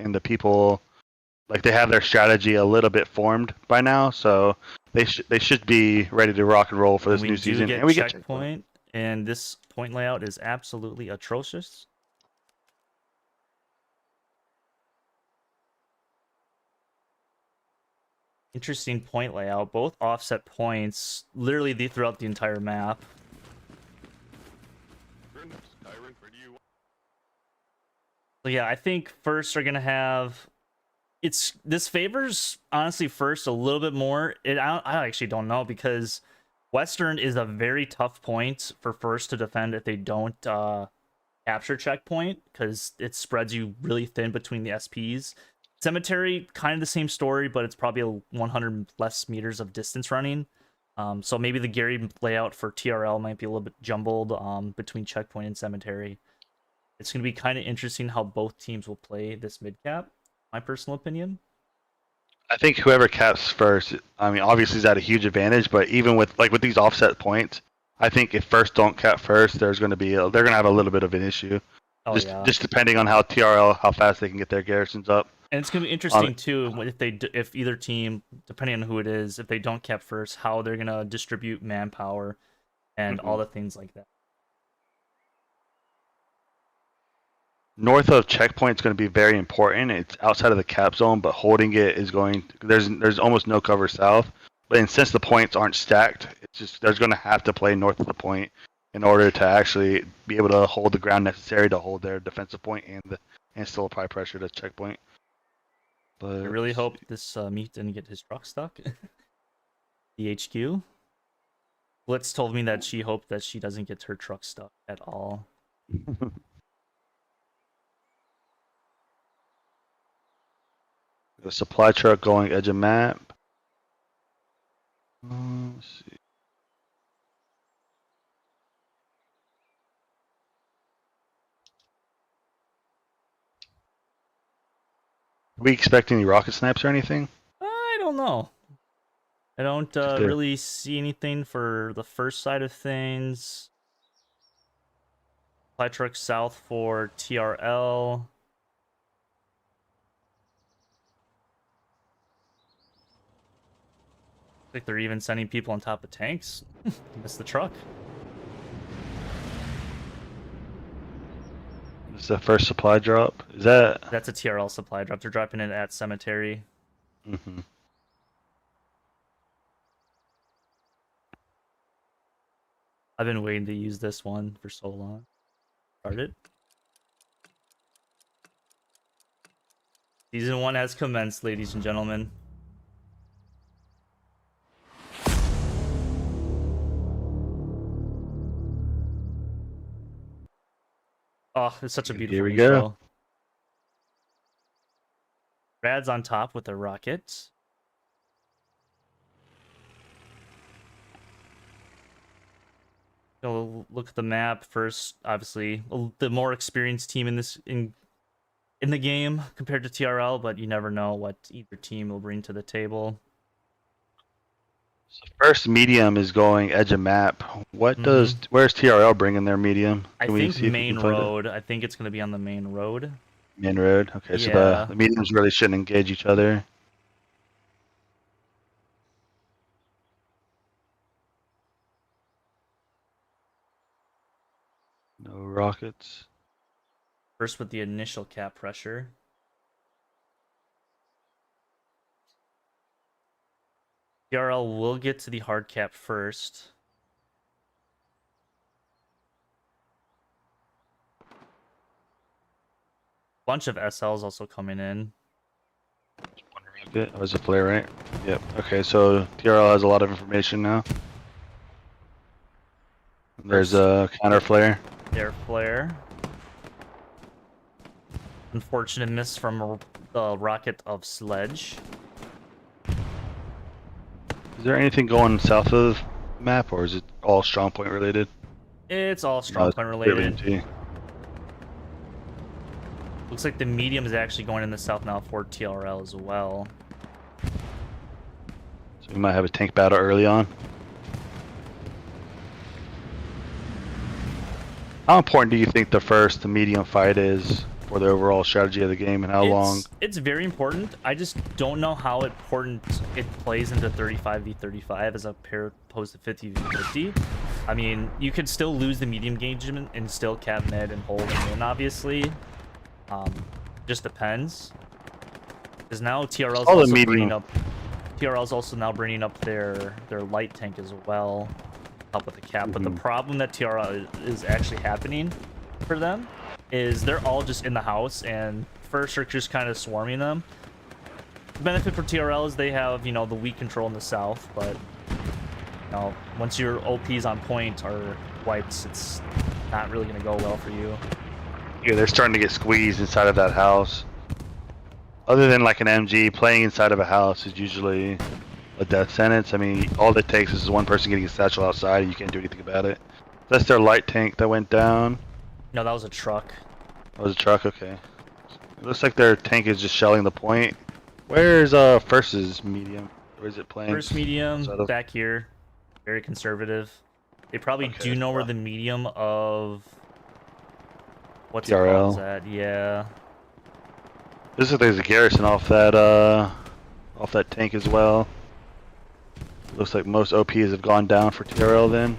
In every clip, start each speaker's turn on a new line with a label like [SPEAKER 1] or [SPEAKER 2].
[SPEAKER 1] and the people, like, they have their strategy a little bit formed by now, so they should be ready to rock and roll for this new season.
[SPEAKER 2] And we get checkpoint, and this point layout is absolutely atrocious. Interesting point layout. Both offset points, literally throughout the entire map. So yeah, I think first are gonna have. This favors honestly first a little bit more. I actually don't know, because Western is a very tough point for first to defend if they don't capture checkpoint, because it spreads you really thin between the SPs. Cemetery, kind of the same story, but it's probably 100 less meters of distance running. So maybe the Gary layout for TRL might be a little bit jumbled between checkpoint and cemetery. It's going to be kind of interesting how both teams will play this mid cap, my personal opinion.
[SPEAKER 1] I think whoever caps first, I mean, obviously is at a huge advantage, but even with these offset points, I think if first don't cap first, they're going to have a little bit of an issue. Just depending on how fast they can get their garrisons up.
[SPEAKER 2] And it's going to be interesting too if either team, depending on who it is, if they don't cap first, how they're going to distribute manpower and all the things like that.
[SPEAKER 1] North of checkpoint is going to be very important. It's outside of the cap zone, but holding it is going. There's almost no cover south. But since the points aren't stacked, it's just they're going to have to play north of the point in order to actually be able to hold the ground necessary to hold their defensive point and still apply pressure to checkpoint. But
[SPEAKER 2] I really hope this Meat didn't get his truck stuck. The HQ. Blitz told me that she hoped that she doesn't get her truck stuck at all.
[SPEAKER 1] The supply truck going edge of map. Let's see. Are we expecting any rocket snipes or anything?
[SPEAKER 2] I don't know. I don't really see anything for the first side of things. Supply truck south for TRL. I think they're even sending people on top of tanks. Miss the truck.
[SPEAKER 1] This is the first supply drop. Is that?
[SPEAKER 2] That's a TRL supply drop. They're dropping it at cemetery.
[SPEAKER 1] Mm-hmm.
[SPEAKER 2] I've been waiting to use this one for so long. Started. Season 1 has commenced, ladies and gentlemen. Oh, it's such a beautiful intro. Here we go. Rad's on top with a rocket. Go look at the map first. Obviously, the more experienced team in the game compared to TRL, but you never know what either team will bring to the table.
[SPEAKER 1] So first medium is going edge of map. Where's TRL bringing their medium?
[SPEAKER 2] I think main road. I think it's going to be on the main road.
[SPEAKER 1] Main road. Okay, so the mediums really shouldn't engage each other. No rockets.
[SPEAKER 2] First with the initial cap pressure. TRL will get to the hard cap first. Bunch of SLs also coming in.
[SPEAKER 1] One rocket. Oh, it's a flare, right? Yep. Okay, so TRL has a lot of information now. There's a counter flare.
[SPEAKER 2] Their flare. Unfortunate miss from the rocket of Sledge.
[SPEAKER 1] Is there anything going south of the map, or is it all strong point related?
[SPEAKER 2] It's all strong point related. Looks like the medium is actually going in the south now for TRL as well.
[SPEAKER 1] So we might have a tank battle early on. How important do you think the medium fight is for the overall strategy of the game and how long.
[SPEAKER 2] It's very important. I just don't know how important it plays into 35v35 as opposed to 50v50. I mean, you could still lose the medium engagement and still cap mid and hold and win, obviously. Just depends. Because now TRL's also bringing up. TRL's also now bringing up their light tank as well, help with the cap. But the problem that TRL is actually happening for them is they're all just in the house, and first are just kind of swarming them. The benefit for TRL is they have, you know, the weak control in the south, but you know, once your OPs on point are wiped, it's not really going to go well for you.
[SPEAKER 1] Yeah, they're starting to get squeezed inside of that house. Other than like an MG, playing inside of a house is usually a death sentence. I mean, all it takes is one person getting a satchel outside, and you can't do anything about it. That's their light tank that went down.
[SPEAKER 2] No, that was a truck.
[SPEAKER 1] That was a truck, okay. It looks like their tank is just shelling the point. Where's First's medium? Or is it playing?
[SPEAKER 2] First medium, back here. Very conservative. They probably do know where the medium of... What's
[SPEAKER 1] TRL.
[SPEAKER 2] It called? That? Yeah.
[SPEAKER 1] This is like there's a garrison off that tank as well. Looks like most OPs have gone down for TRL then.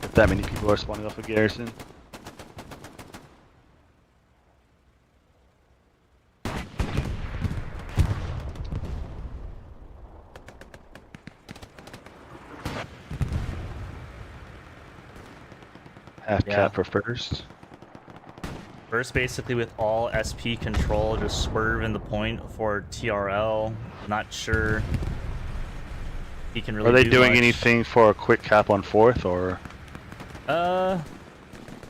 [SPEAKER 1] If that many people are spawning off a garrison. Half cap for first.
[SPEAKER 2] First, basically with all SP control, just swerve in the point for TRL. Not sure he can really.
[SPEAKER 1] Are they
[SPEAKER 2] do
[SPEAKER 1] doing
[SPEAKER 2] much.
[SPEAKER 1] anything for a quick cap on fourth, or?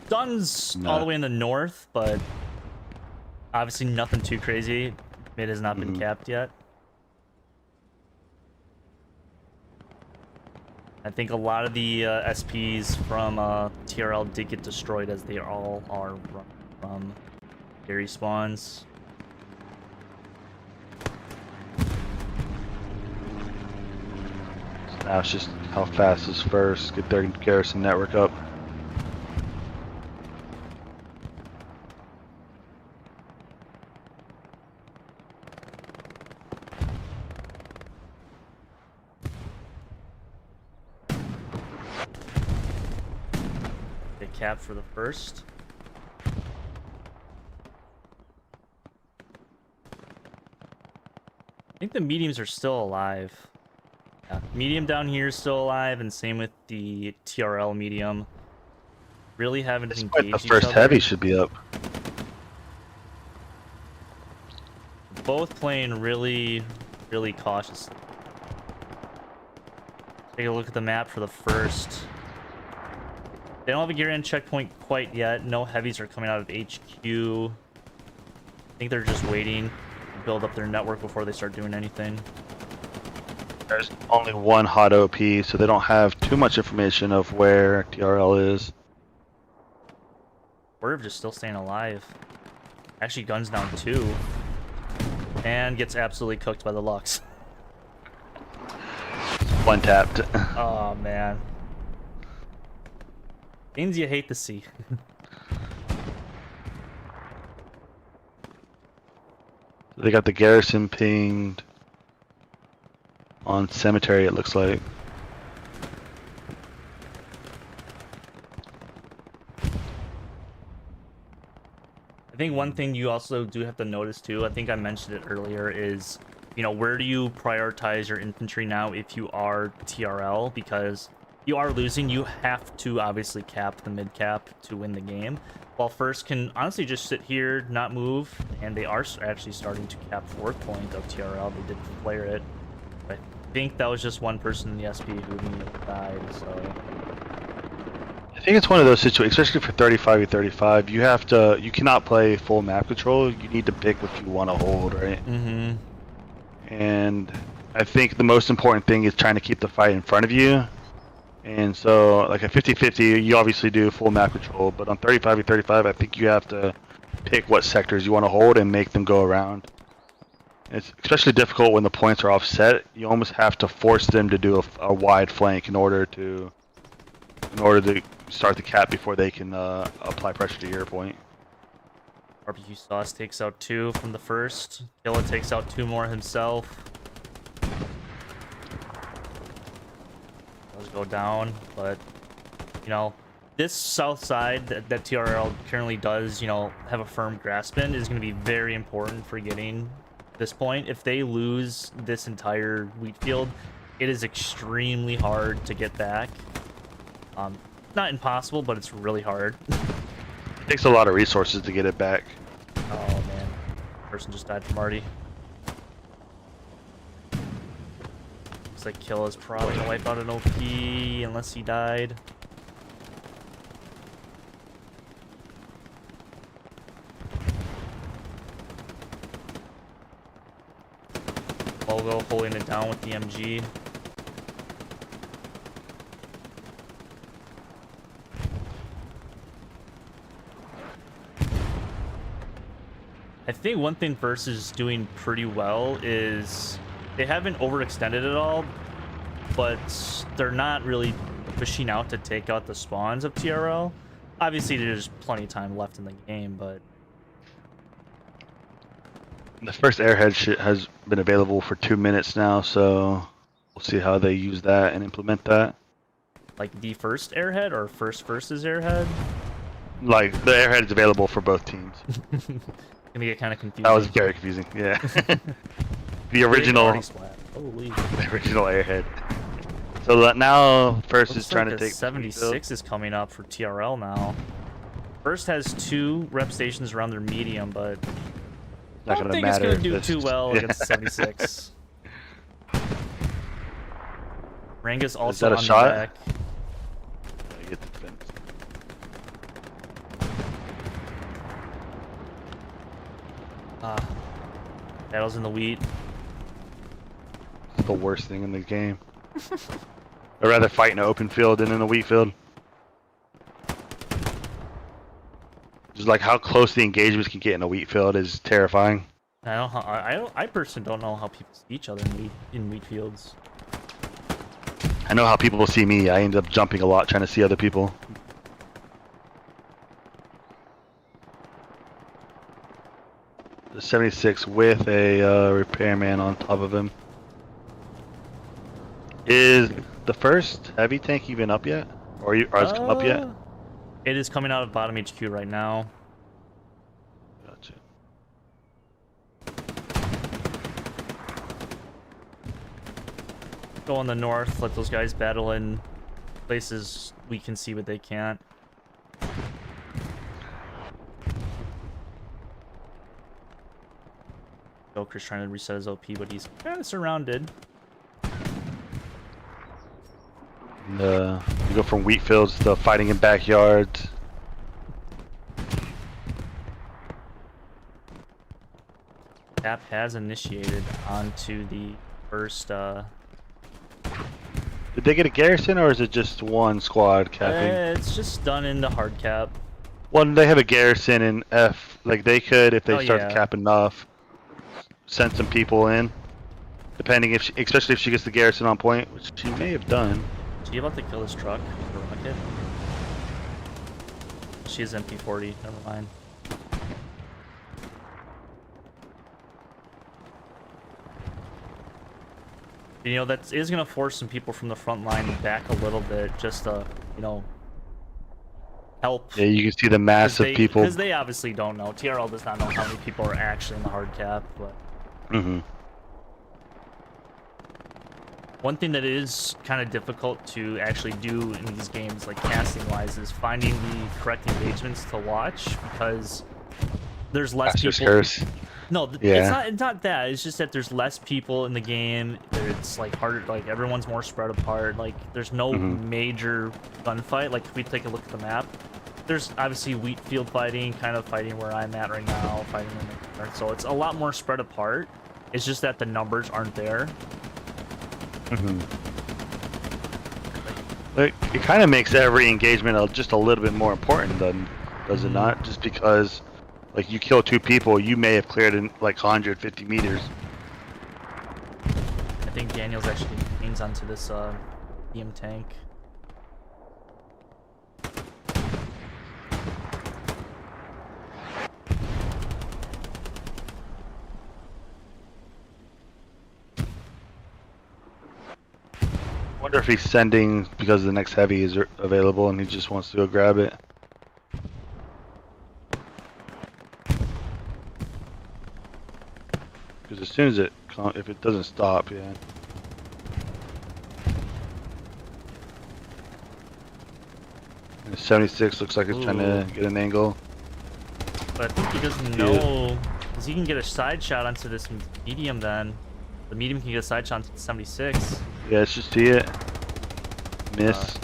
[SPEAKER 2] Dun's all the way in the north, but obviously nothing too crazy. Mid has not been capped yet. I think a lot of the SPs from TRL did get destroyed, as they all are run from dairy spawns.
[SPEAKER 1] So now it's just how fast is first, get their garrison network up.
[SPEAKER 2] The cap for the first. I think the mediums are still alive. Yeah, medium down here is still alive, and same with the TRL medium. Really haven't engaged.
[SPEAKER 1] The first heavy should be up.
[SPEAKER 2] Both playing really, really cautiously. Take a look at the map for the first. They don't have a gear end checkpoint quite yet. No heavies are coming out of HQ. I think they're just waiting to build up their network before they start doing anything.
[SPEAKER 1] There's only one hot OP, so they don't have too much information of where TRL is.
[SPEAKER 2] Swerve just still staying alive. Actually, guns down 2. And gets absolutely cooked by the Lux.
[SPEAKER 1] One tapped.
[SPEAKER 2] Oh, man. Things you hate to see.
[SPEAKER 1] They got the garrison pinged on cemetery, it looks like.
[SPEAKER 2] I think one thing you also do have to notice too, I think I mentioned it earlier, is, you know, where do you prioritize your infantry now if you are TRL? Because you are losing, you have to obviously cap the mid cap to win the game. While first can honestly just sit here, not move, and they are actually starting to cap fourth point of TRL. They did flare it. But I think that was just one person in the SP who died, so...
[SPEAKER 1] I think it's one of those situations, especially for 35v35, you cannot play full map control. You need to pick what you want to hold, right?
[SPEAKER 2] Mm-hmm.
[SPEAKER 1] And I think the most important thing is trying to keep the fight in front of you. And so, like a 50-50, you obviously do full map control, but on 35v35, I think you have to pick what sectors you want to hold and make them go around. It's especially difficult when the points are offset. You almost have to force them to do a wide flank in order to start the cap before they can apply pressure to your point.
[SPEAKER 2] Barbecue sauce takes out 2 from the first. Killa takes out 2 more himself. Does go down, but you know, this south side that TRL currently does, you know, have a firm grasp in is going to be very important for getting this point. If they lose this entire wheat field, it is extremely hard to get back. Not impossible, but it's really hard.
[SPEAKER 1] It takes a lot of resources to get it back.
[SPEAKER 2] Oh man, person just died from Artie. Looks like Killa's probably gonna wipe out an OP unless he died. Logo holding it down with the MG. I think one thing Versus is doing pretty well is they haven't overextended at all, but they're not really pushing out to take out the spawns of TRL. Obviously, there's plenty of time left in the game, but
[SPEAKER 1] The first Airhead shit has been available for 2 minutes now, so we'll see how they use that and implement that.
[SPEAKER 2] like the first Airhead or first versus Airhead?
[SPEAKER 1] Like, the Airhead is available for both teams.
[SPEAKER 2] Gonna get kind of confusing.
[SPEAKER 1] That was very confusing, yeah. The original Airhead. So now First is trying to take
[SPEAKER 2] 76 is coming up for TRL now. First has 2 rep stations around their medium, but I don't think it's gonna do too well against the 76. Ranga's also on the back.
[SPEAKER 1] I get the defense.
[SPEAKER 2] Battles in the wheat.
[SPEAKER 1] It's the worst thing in the game. I'd rather fight in an open field than in a wheat field. Just like how close the engagements can get in a wheat field is terrifying.
[SPEAKER 2] I personally don't know how people see each other in wheat fields.
[SPEAKER 1] I know how people will see me. I end up jumping a lot trying to see other people. The 76 with a repairman on top of him. Is the first heavy tank even up yet? Or has it come up yet?
[SPEAKER 2] It is coming out of bottom HQ right now.
[SPEAKER 1] Gotcha.
[SPEAKER 2] Go on the north, let those guys battle in places we can see what they can't. Joker's trying to reset his OP, but he's kind of surrounded.
[SPEAKER 1] And, you go from wheat fields to fighting in backyards.
[SPEAKER 2] Tap has initiated onto the first.
[SPEAKER 1] Did they get a garrison or is it just one squad capping?
[SPEAKER 2] It's just done in the hard cap.
[SPEAKER 1] Well, they have a garrison in F. Like they could, if they start to cap enough, send some people in. Depending if, especially if she gets the garrison on point, which she may have done.
[SPEAKER 2] Is she about to kill his truck with a rocket? She is MP40. Never mind. You know, that is going to force some people from the front line back a little bit, just to, you know, help.
[SPEAKER 1] Yeah, you can see the mass of people.
[SPEAKER 2] Because they obviously don't know. TRL does not know how many people are actually in the hard cap. But one thing that is kind of difficult to actually do in these games, like casting-wise, is finding the correct engagements to watch, because there's less people. No, it's not that. It's just that there's less people in the game. It's like harder. Like everyone's more spread apart. Like there's no major gunfight. Like if we take a look at the map, there's obviously wheat field fighting, kind of fighting where I'm at right now, fighting in the so it's a lot more spread apart. It's just that the numbers aren't there.
[SPEAKER 1] Like, it kind of makes every engagement just a little bit more important, then, does it not? Just because. Like, you kill 2 people, you may have cleared in, like, 150 meters.
[SPEAKER 2] I think Daniel's actually leans onto this, EM tank.
[SPEAKER 1] wonder if he's sending because the next heavy is available and he just wants to go grab it. Because as soon as if it doesn't stop, yeah. And 76 looks like it's trying to get an angle.
[SPEAKER 2] But I think he doesn't know, because he can get a side shot onto this medium then. The medium can get a side shot onto the 76.
[SPEAKER 1] Yeah, let's just see it. Miss.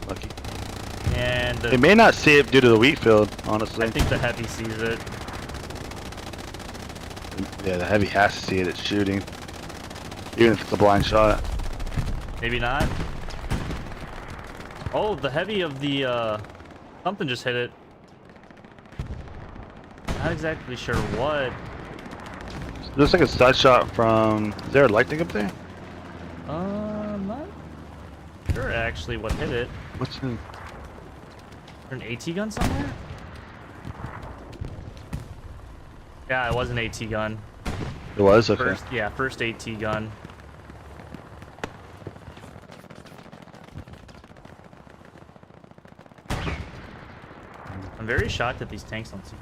[SPEAKER 1] Lucky.
[SPEAKER 2] And
[SPEAKER 1] they may not see it due to the wheat field, honestly.
[SPEAKER 2] I think the heavy sees it.
[SPEAKER 1] Yeah, the heavy has to see it. It's shooting. Even if it's a blind shot.
[SPEAKER 2] Maybe not. Oh, the heavy of the, something just hit it. Not exactly sure what.
[SPEAKER 1] It looks like a side shot from... Is there a lightning up there?
[SPEAKER 2] I'm not sure actually what hit it.
[SPEAKER 1] What's in...
[SPEAKER 2] Is there an AT gun somewhere? Yeah, it was an AT gun.
[SPEAKER 1] It was? Okay.
[SPEAKER 2] First AT gun. I'm very shocked that these tanks don't see.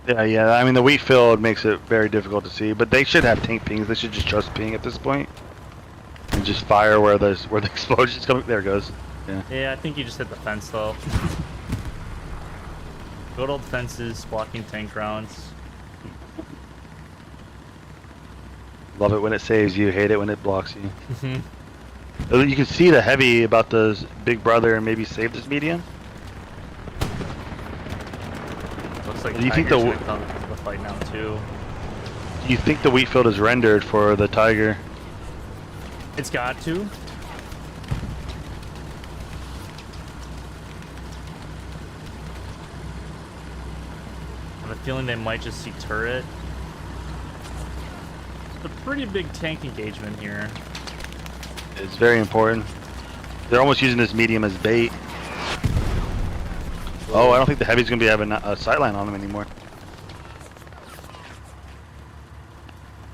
[SPEAKER 1] Yeah. I mean, the wheat field makes it very difficult to see, but they should have tank pings. They should just trust ping at this point and just fire where the explosion's coming. There it goes. Yeah.
[SPEAKER 2] Yeah, I think you just hit the fence though. Good old fences blocking tank rounds.
[SPEAKER 1] Love it when it saves you. Hate it when it blocks you. You can see the heavy about the big brother and maybe save this medium.
[SPEAKER 2] Looks like
[SPEAKER 1] do you think the
[SPEAKER 2] fight now too?
[SPEAKER 1] Do you think the wheat field is rendered for the Tiger?
[SPEAKER 2] It's got to. I have a feeling they might just see turret. It's a pretty big tank engagement here.
[SPEAKER 1] It's very important. They're almost using this medium as bait. Oh, I don't think the heavy's gonna be having a sightline on him anymore.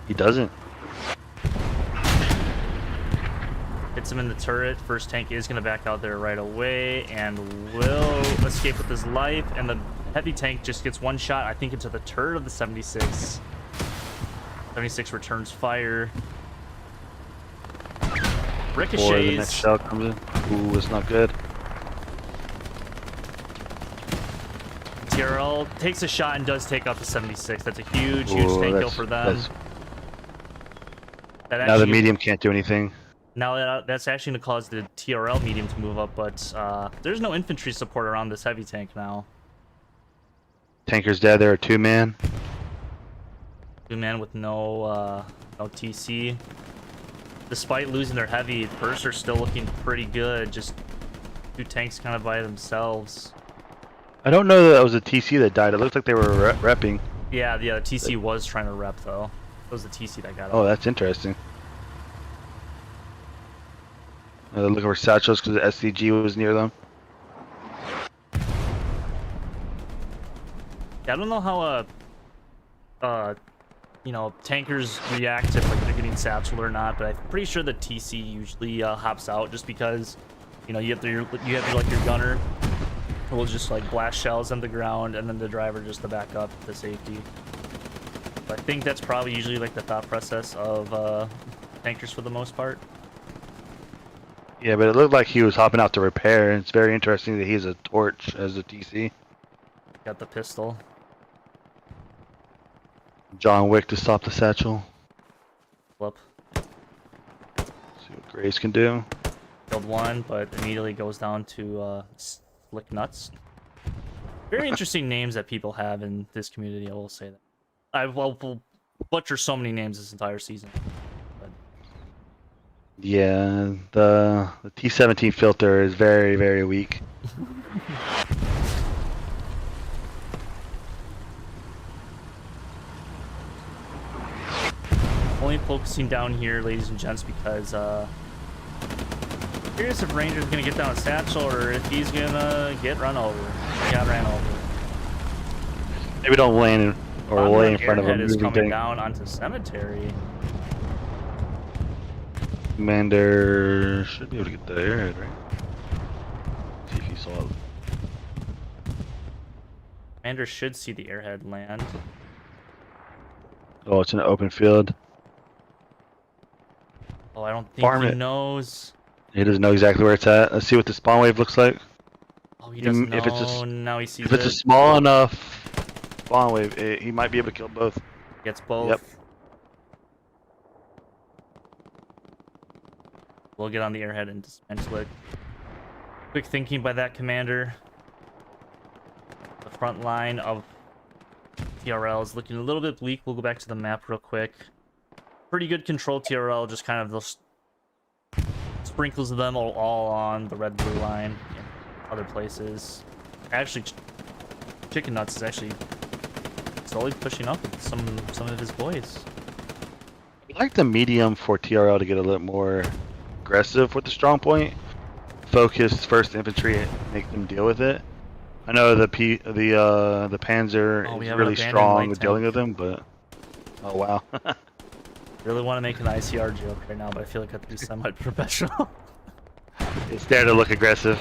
[SPEAKER 1] He doesn't.
[SPEAKER 2] Hits him in the turret. First tank is gonna back out there right away and will escape with his life. And the heavy tank just gets one shot, I think, into the turret of the 76. 76 returns fire. Ricochets.
[SPEAKER 1] Before the next shell comes in. Ooh, it's not good.
[SPEAKER 2] TRL takes a shot and does take out the 76. That's a huge tank kill for them.
[SPEAKER 1] Now the medium can't do anything.
[SPEAKER 2] Now that's actually going to cause the TRL medium to move up, but there's no infantry support around this heavy tank now.
[SPEAKER 1] Tanker's dead. They're a 2-man.
[SPEAKER 2] 2-man with no TC. Despite losing their heavy, first are still looking pretty good. Just 2 tanks kind of by themselves.
[SPEAKER 1] I don't know that was a TC that died. It looked like they were repping.
[SPEAKER 2] Yeah, the TC was trying to rep though. It was the TC that got
[SPEAKER 1] Oh,
[SPEAKER 2] up.
[SPEAKER 1] that's interesting. Looking for satchels because the SCG was near them.
[SPEAKER 2] Yeah, I don't know how you know, tankers react if like they're getting satchel or not, but I'm pretty sure the TC usually hops out just because, you know, you have your gunner who will just like blast shells on the ground and then the driver just to back up to safety. But I think that's probably usually like the thought process of tankers for the most part.
[SPEAKER 1] Yeah, but it looked like he was hopping out to repair. It's very interesting that he has a torch as a TC.
[SPEAKER 2] Got the pistol.
[SPEAKER 1] John Wick to stop the satchel.
[SPEAKER 2] Flip.
[SPEAKER 1] See what Grace can do.
[SPEAKER 2] Killed one, but immediately goes down to Slick Nuts. Very interesting names that people have in this community, I will say that. I will butcher so many names this entire season. But...
[SPEAKER 1] yeah, the T17 filter is very, very weak.
[SPEAKER 2] Only focusing down here, ladies and gents, because curious if Ranger's gonna get down a satchel or if he's gonna get run over. He got ran over.
[SPEAKER 1] Maybe don't land or lay in front of him.
[SPEAKER 2] Airhead is coming down onto cemetery.
[SPEAKER 1] Commander should be able to get the airhead, right? See if he saw it.
[SPEAKER 2] Commander should see the airhead land.
[SPEAKER 1] Oh, it's in an open field.
[SPEAKER 2] Oh, I don't think
[SPEAKER 1] Farm
[SPEAKER 2] he
[SPEAKER 1] it.
[SPEAKER 2] knows.
[SPEAKER 1] He doesn't know exactly where it's at. Let's see what the spawn wave looks like.
[SPEAKER 2] Oh, he doesn't know.
[SPEAKER 1] If it's a,
[SPEAKER 2] Now he sees
[SPEAKER 1] if it's a
[SPEAKER 2] it.
[SPEAKER 1] small enough spawn wave, he might be able to kill both.
[SPEAKER 2] Gets both.
[SPEAKER 1] Yep.
[SPEAKER 2] We'll get on the airhead and dismantle it. Quick thinking by that commander. The front line of TRL is looking a little bit bleak. We'll go back to the map real quick. Pretty good control TRL, just kind of those sprinkles of them all on the red-blue line and other places. Actually, Chicken Nuts is actually slowly pushing up with some of his boys.
[SPEAKER 1] I'd like the medium for TRL to get a little more aggressive with the strong point. Focus first infantry and make them deal with it. I know the Panzer is really strong with dealing with them, but oh wow.
[SPEAKER 2] Really want to make an ICR joke right now, but I feel like I have to be semi-professional.
[SPEAKER 1] It's there to look aggressive.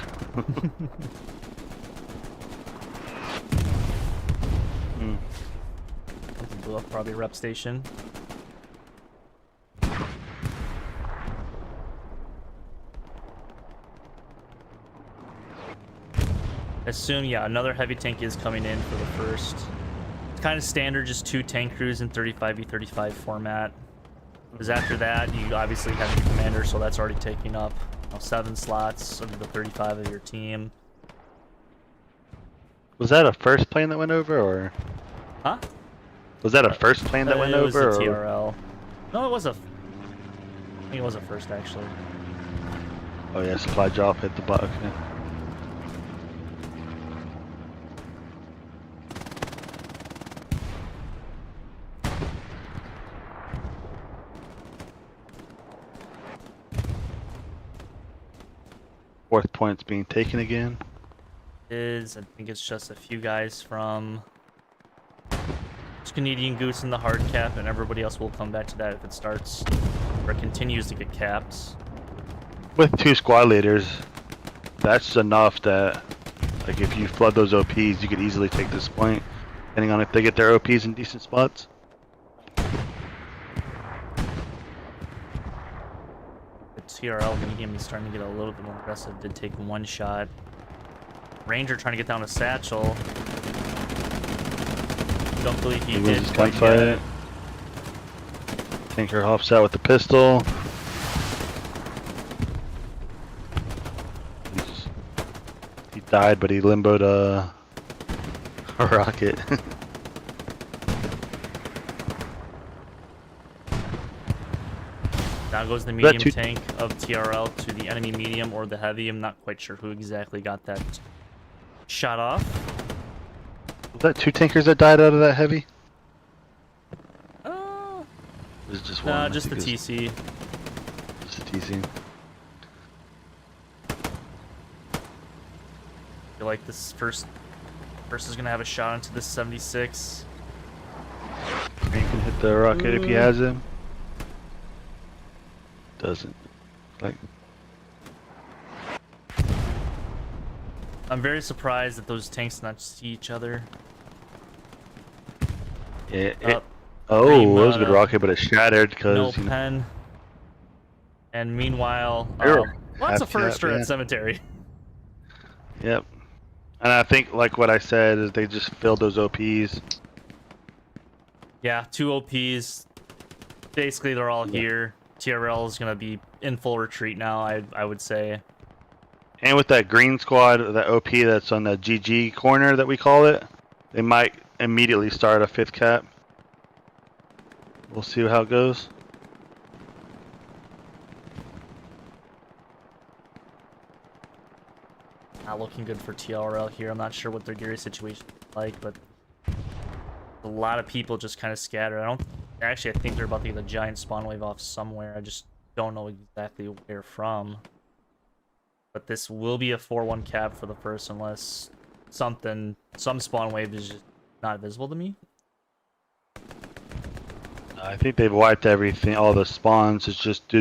[SPEAKER 2] Blew up probably a rep station. Assume, yeah, another heavy tank is coming in for the first. It's kind of standard, just 2 tank crews in 35v35 format. Because after that, you obviously have your commander, so that's already taking up 7 slots of the 35 of your team.
[SPEAKER 1] Was that a first plane that went over, or?
[SPEAKER 2] Huh?
[SPEAKER 1] Was that a first plane that went over?
[SPEAKER 2] It was a TRL. No, it was a. I think it was a first actually.
[SPEAKER 1] Oh yeah, supply drop hit the button. Okay. Fourth point's being taken again.
[SPEAKER 2] I think it's just a few guys from Canadian Goose in the hard cap, and everybody else will come back to that if it starts or continues to get capped.
[SPEAKER 1] With 2 squad leaders, that's enough that, like, if you flood those OPs, you could easily take this point, depending on if they get their OPs in decent spots.
[SPEAKER 2] The TRL medium is starting to get a little bit more aggressive. Did take 1 shot. Ranger trying to get down a satchel. Don't believe he did quite yet.
[SPEAKER 1] Tanker hops out with the pistol. He died, but he limboed a rocket.
[SPEAKER 2] Now goes the medium tank of TRL to the enemy medium or the heavy. I'm not quite sure who exactly got that shot off.
[SPEAKER 1] Was that 2 tankers that died out of that heavy? It was just one.
[SPEAKER 2] Nah, just the TC.
[SPEAKER 1] Just the TC.
[SPEAKER 2] I feel like this first is gonna have a shot into this 76.
[SPEAKER 1] He can hit the rocket if he has him. Doesn't. Like.
[SPEAKER 2] I'm very surprised that those tanks not see each other.
[SPEAKER 1] Yeah. It was a good rocket, but it shattered because.
[SPEAKER 2] No pen. And meanwhile, lots of first at cemetery.
[SPEAKER 1] Yep. And I think, like what I said, is they just filled those OPs.
[SPEAKER 2] Yeah, 2 OPs. Basically, they're all here. TRL is gonna be in full retreat now. I would say.
[SPEAKER 1] And with that green squad, that OP that's on the GG corner that we call it, they might immediately start a 5th cap. We'll see how it goes.
[SPEAKER 2] Not looking good for TRL here. I'm not sure what their gear situation is like, but a lot of people just kind of scattered. I think they're about to get a giant spawn wave off somewhere. I just don't know exactly where from. But this will be a 4-1 cap for the first unless some spawn wave is just not visible to me.
[SPEAKER 1] I think they've wiped everything, all the spawns. It's just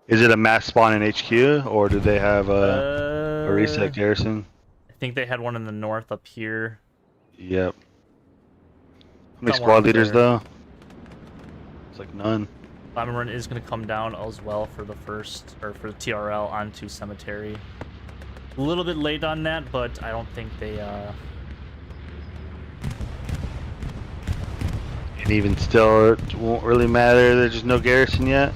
[SPEAKER 1] Is it a mass spawn in HQ, or do they have a reset
[SPEAKER 2] Uh,
[SPEAKER 1] garrison?
[SPEAKER 2] I think they had one in the north up here.
[SPEAKER 1] Yep. How many
[SPEAKER 2] Somewhere
[SPEAKER 1] squad
[SPEAKER 2] up
[SPEAKER 1] leaders,
[SPEAKER 2] there.
[SPEAKER 1] though? It's like none.
[SPEAKER 2] Bombing run is going to come down as well for the first, or for the TRL onto Cemetery. A little bit late on that, but I don't think they,
[SPEAKER 1] And even still, it won't really matter. There's just no garrison yet.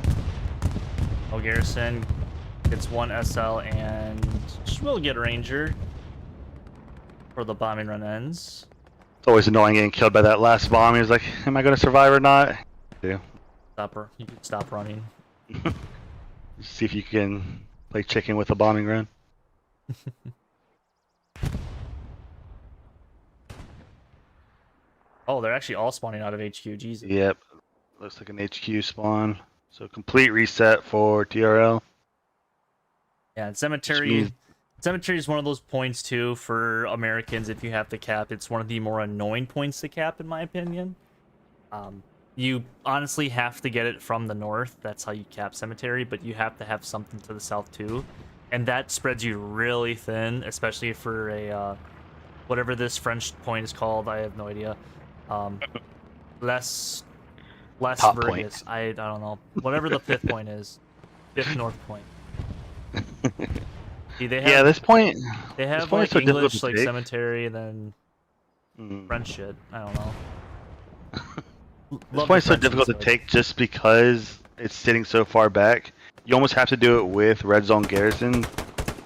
[SPEAKER 2] no garrison. It's one SL and we'll get Ranger for the bombing run ends.
[SPEAKER 1] It's always annoying getting killed by that last bomb. He's like, am I going to survive or not? Yeah.
[SPEAKER 2] You can stop running.
[SPEAKER 1] See if you can play chicken with a bombing run.
[SPEAKER 2] Oh, they're actually all spawning out of HQ. Jesus.
[SPEAKER 1] Yep. Looks like an HQ spawn. So complete reset for TRL.
[SPEAKER 2] Yeah, and Cemetery is one of those points too for Americans. If you have to cap, it's one of the more annoying points to cap, in my opinion. You honestly have to get it from the north. That's how you cap Cemetery, but you have to have something to the south too, and that spreads you really thin, especially for a whatever this French point is called. I have no idea. Less
[SPEAKER 1] Top
[SPEAKER 2] Vegas.
[SPEAKER 1] point.
[SPEAKER 2] I don't know. Whatever the fifth point is, fifth north point. See, they have,
[SPEAKER 1] Yeah, this point.
[SPEAKER 2] they have
[SPEAKER 1] point is
[SPEAKER 2] like
[SPEAKER 1] so difficult
[SPEAKER 2] English
[SPEAKER 1] to
[SPEAKER 2] like
[SPEAKER 1] take.
[SPEAKER 2] Cemetery and then French shit. I don't know.
[SPEAKER 1] This point is so difficult to take just because it's sitting so far back. You almost have to do it with red zone garrison,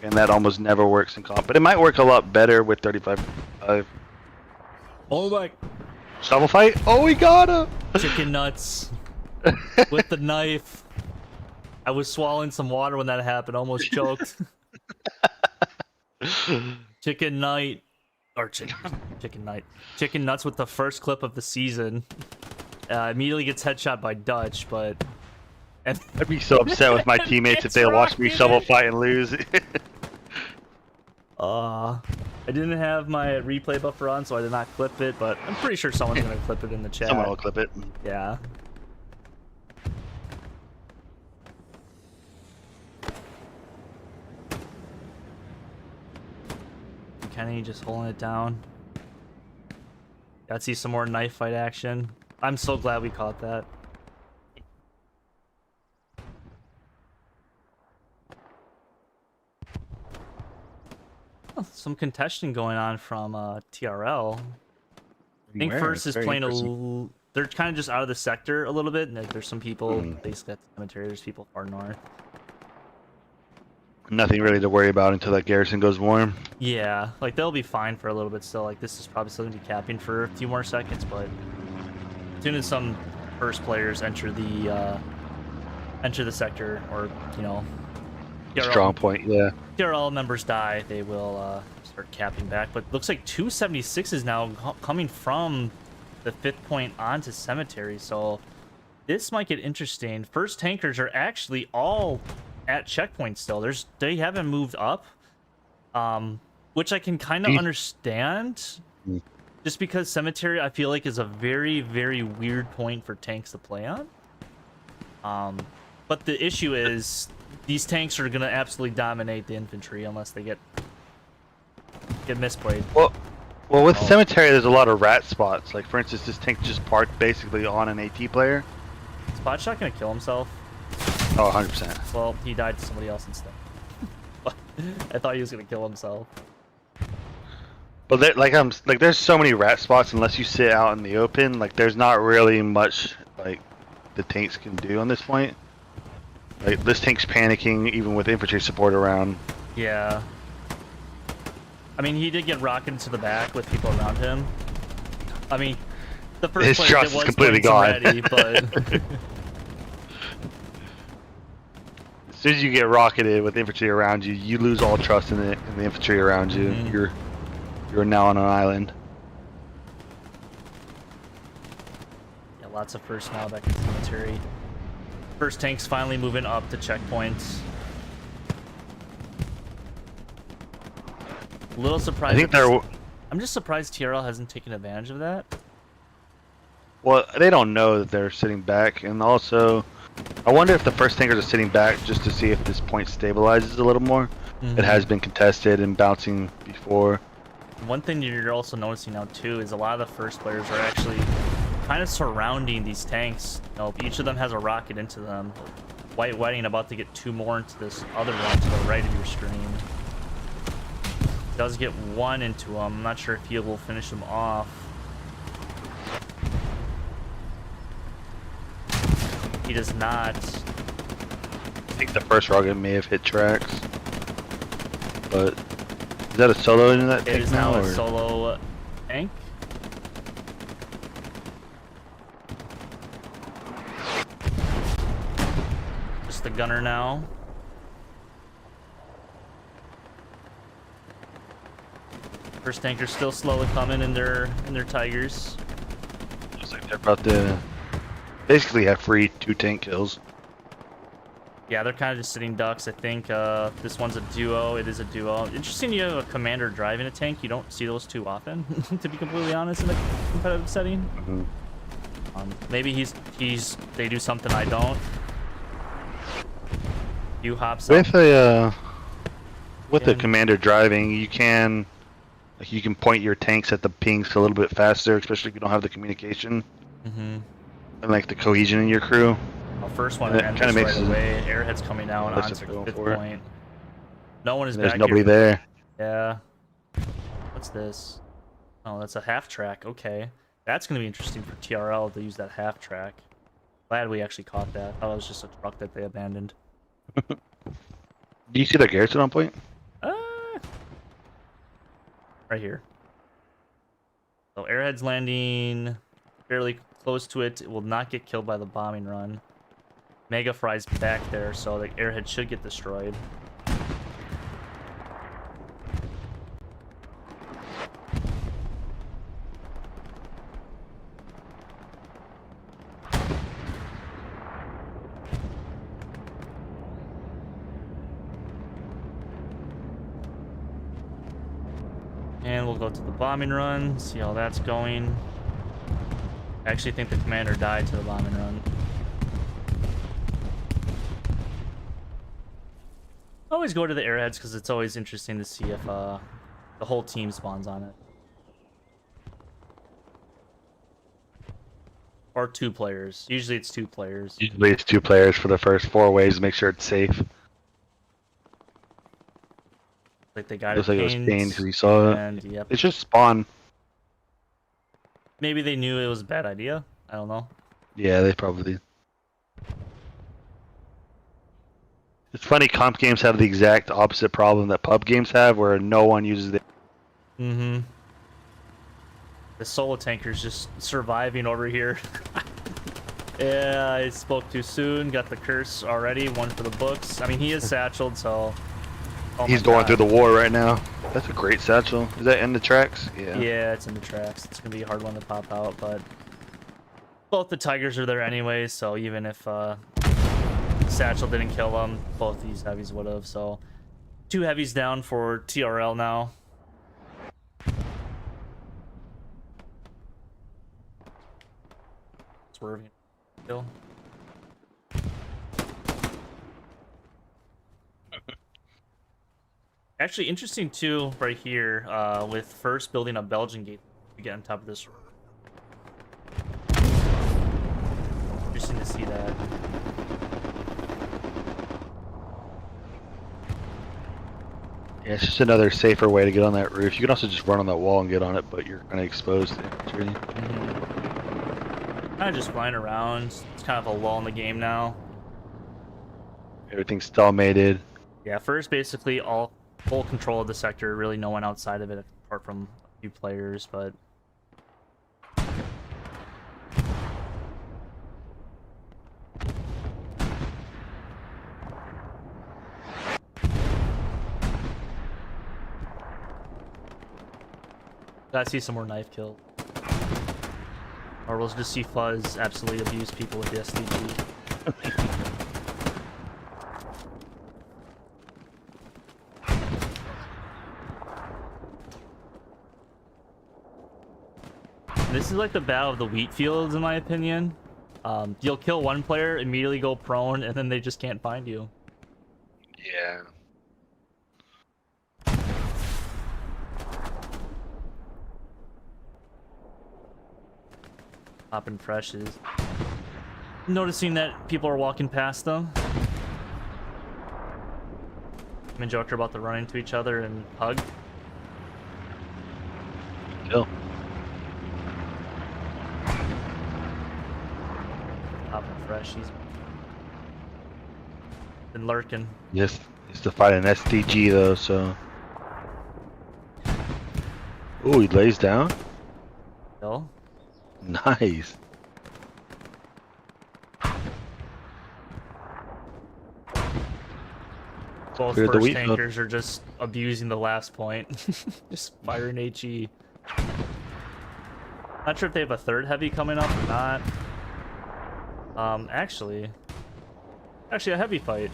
[SPEAKER 1] and that almost never works in comp. But it might work a lot better with 35.
[SPEAKER 2] Oh my!
[SPEAKER 1] Shovel fight? Oh, we got him!
[SPEAKER 2] Chicken nuts with the knife. I was swallowing some water when that happened. Almost choked. Chicken night, or chicken night. Chicken nuts with the first clip of the season. Immediately gets headshot by Dutch, but
[SPEAKER 1] I'd be so upset with my teammates if they watched me shovel fight and lose.
[SPEAKER 2] I didn't have my replay buffer on, so I did not clip it, but I'm pretty sure someone's gonna clip it in the chat.
[SPEAKER 1] Someone will clip it.
[SPEAKER 2] Yeah. Kenny just holding it down. Got to see some more knife fight action. I'm so glad we caught that. Oh, some contesting going on from TRL. I think First is playing they're kind of just out of the sector a little bit, and there's some people basically at the cemetery. There's people far north.
[SPEAKER 1] Nothing really to worry about until that garrison goes warm.
[SPEAKER 2] Yeah, like they'll be fine for a little bit still. Like this is probably still gonna be capping for a few more seconds, but as soon as some First players enter the sector, or you know, TRL,
[SPEAKER 1] Strong point, yeah.
[SPEAKER 2] TRL members die, they will start capping back. But looks like 276 is now coming from the fifth point onto Cemetery, so this might get interesting. First tankers are actually all at checkpoint still. They haven't moved up, which I can kind of understand, just because Cemetery I feel like is a very, very weird point for tanks to play on. But the issue is these tanks are gonna absolutely dominate the infantry unless they get misplayed.
[SPEAKER 1] Well, with Cemetery, there's a lot of rat spots. Like for instance, this tank just parked basically on an AT player.
[SPEAKER 2] Spot shot gonna kill himself.
[SPEAKER 1] Oh, 100%.
[SPEAKER 2] Well, he died to somebody else instead. I thought he was gonna kill himself.
[SPEAKER 1] But there's so many rat spots. Unless you sit out in the open, like there's not really much like the tanks can do on this point. Like this tank's panicking even with infantry support around.
[SPEAKER 2] Yeah. I mean, he did get rocketed to the back with people around him. I mean, the first
[SPEAKER 1] His
[SPEAKER 2] player
[SPEAKER 1] trust
[SPEAKER 2] was
[SPEAKER 1] is completely gone.
[SPEAKER 2] ready, but
[SPEAKER 1] As soon as you get rocketed with infantry around you, you lose all trust in the infantry around you. You're now on an island.
[SPEAKER 2] yeah, lots of first now back in Cemetery. First tanks finally moving up to checkpoints. A little surprised.
[SPEAKER 1] I think they're.
[SPEAKER 2] I'm just surprised TRL hasn't taken advantage of that.
[SPEAKER 1] Well, they don't know that they're sitting back, and also I wonder if the first tankers are sitting back just to see if this point stabilizes a little more. It has been contested and bouncing before.
[SPEAKER 2] One thing you're also noticing now too is a lot of the first players are actually kind of surrounding these tanks. You know, each of them has a rocket into them. White Wedding about to get 2 more into this other one to the right of your screen. Does get 1 into him. I'm not sure if he will finish him off. He does not.
[SPEAKER 1] I think the first rocket may have hit tracks. But is that a solo in that tank?
[SPEAKER 2] It is now a solo tank. Just the gunner now. First tanker's still slowly coming in their Tigers.
[SPEAKER 1] Looks like they're about to basically have free 2 tank kills.
[SPEAKER 2] Yeah, they're kind of just sitting ducks. I think this one's a duo. It is a duo. Interesting you have a commander driving a tank. You don't see those too often, to be completely honest, in a competitive setting. Maybe they do something I don't. You hops up.
[SPEAKER 1] With the commander driving, you can point your tanks at the pings a little bit faster, especially if you don't have the communication and like the cohesion in your crew.
[SPEAKER 2] Well, first one ends right away. Airhead's coming out onto the 5th point. No one is back here.
[SPEAKER 1] There's nobody there.
[SPEAKER 2] Yeah. What's this? Oh, that's a half track. Okay. That's going to be interesting for TRL to use that half track. Glad we actually caught that. I thought it was just a truck that they abandoned.
[SPEAKER 1] Do you see the garrison on point?
[SPEAKER 2] Right here. So Airhead's landing fairly close to it. It will not get killed by the bombing run. Mega Fry's back there, so the Airhead should get destroyed. And we'll go to the bombing run, see how that's going. I actually think the commander died to the bombing run. Always go to the Airheads because it's always interesting to see if the whole team spawns on it. Or 2 players. Usually it's 2 players.
[SPEAKER 1] Usually it's 2 players for the first 4 waves to make sure it's safe.
[SPEAKER 2] Like they got
[SPEAKER 1] Looks
[SPEAKER 2] it
[SPEAKER 1] like it was pained because he saw it.
[SPEAKER 2] And yep.
[SPEAKER 1] It's just spawn.
[SPEAKER 2] Maybe they knew it was a bad idea. I don't know.
[SPEAKER 1] Yeah, they probably did. It's funny, comp games have the exact opposite problem that pub games have, where no one uses the.
[SPEAKER 2] The solo tanker's just surviving over here. Yeah, I spoke too soon. Got the curse already. 1 for the books. I mean, he is satcheled, so. Oh
[SPEAKER 1] He's going through the war right now. That's a great satchel. Is that in the tracks? Yeah.
[SPEAKER 2] Yeah, it's in the tracks. It's gonna be a hard one to pop out, but both the Tigers are there anyway. So even if satchel didn't kill them, both these heavies would have. So 2 heavies down for TRL now. Swerving still. Actually, interesting too, right here, with first building a Belgian gate to get on top of this. Interesting to see that.
[SPEAKER 1] Yeah, it's just another safer way to get on that roof. You can also just run on that wall and get on it, but you're kind of exposed to infantry.
[SPEAKER 2] Kind of just flying around. It's kind of a lull in the game now.
[SPEAKER 1] Everything's stalemated.
[SPEAKER 2] Yeah, first basically full control of the sector. Really no one outside of it apart from a few players, but gotta see some more knife kills. Or we'll just see Fuzz absolutely abuse people with the SDG. This is like the battle of the wheat fields, in my opinion. You'll kill one player, immediately go prone, and then they just can't find you.
[SPEAKER 1] Yeah.
[SPEAKER 2] Popping freshes. Noticing that people are walking past them. Him and Joker about to run into each other and hug.
[SPEAKER 1] Kill.
[SPEAKER 2] Popping fresh. He's been lurking.
[SPEAKER 1] Yes, he's to fight an SDG though, so. Ooh, he lays down.
[SPEAKER 2] Kill.
[SPEAKER 1] Nice.
[SPEAKER 2] Both
[SPEAKER 1] Cleared the
[SPEAKER 2] first
[SPEAKER 1] wheat
[SPEAKER 2] tankers are just abusing the last point. Just firing HE. Not sure if they have a third heavy coming up or not. Actually a heavy fight.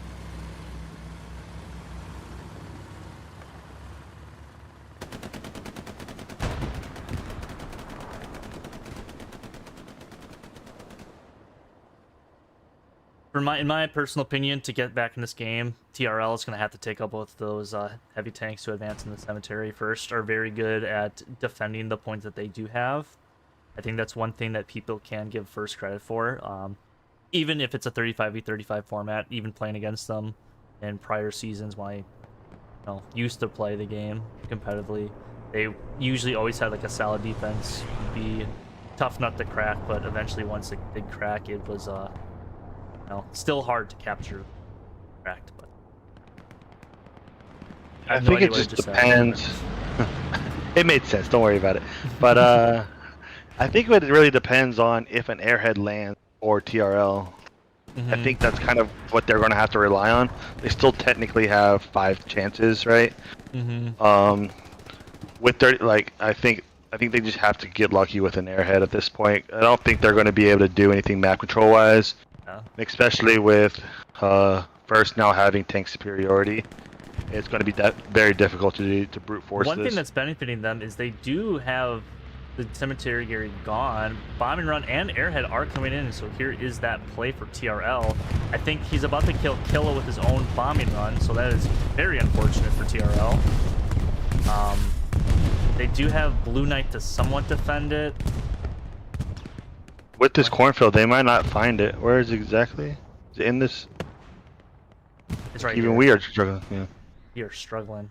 [SPEAKER 2] In my personal opinion, to get back in this game, TRL is going to have to take out both those heavy tanks to advance in the cemetery first. Are very good at defending the points that they do have. I think that's one thing that people can give first credit for. Even if it's a 35v35 format, even playing against them in prior seasons when I used to play the game competitively, they usually always had like a solid defense. It'd be tough nut to crack, but eventually once it did crack, it was still hard to capture cracked, but
[SPEAKER 1] I think it just depends. It made sense, don't worry about it. But I think it really depends on if an Airhead lands or TRL. I think that's kind of what they're going to have to rely on. They still technically have 5 chances, right? With their I think they just have to get lucky with an Airhead at this point. I don't think they're going to be able to do anything map control wise. Especially with first now having tank superiority, it's going to be very difficult to brute force
[SPEAKER 2] One
[SPEAKER 1] this.
[SPEAKER 2] thing that's benefiting them is they do have the cemetery gear gone. Bombing run and Airhead are coming in, so here is that play for TRL. I think he's about to kill Killa with his own bombing run, so that is very unfortunate for TRL. They do have Blue Knight to somewhat defend it.
[SPEAKER 1] With this cornfield, they might not find it. Where is it exactly? Is it in this?
[SPEAKER 2] It's right
[SPEAKER 1] Even
[SPEAKER 2] here.
[SPEAKER 1] we are struggling. Yeah.
[SPEAKER 2] We are struggling.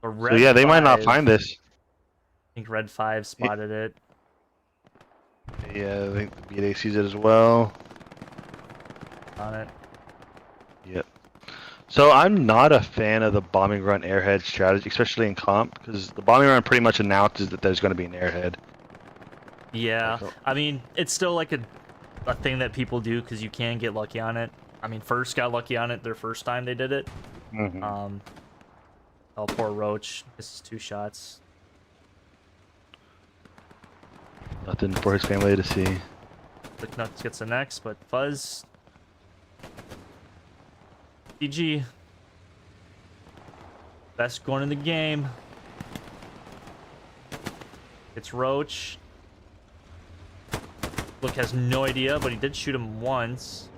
[SPEAKER 1] So yeah, they might not find this.
[SPEAKER 2] I think Red 5 spotted it.
[SPEAKER 1] Yeah, I think the BA sees it as well.
[SPEAKER 2] On it.
[SPEAKER 1] Yep. So I'm not a fan of the bombing run Airhead strategy, especially in comp, because the bombing run pretty much announces that there's going to be an Airhead.
[SPEAKER 2] Yeah, I mean, it's still like a thing that people do because you can get lucky on it. I mean, First got lucky on it their first time they did it. Oh, poor Roach. This is 2 shots.
[SPEAKER 1] Nothing for his family to see.
[SPEAKER 2] Lick Nuts gets the next, but Fuzz. GG. Best going in the game. It's Roach. Look has no idea, but he did shoot him once.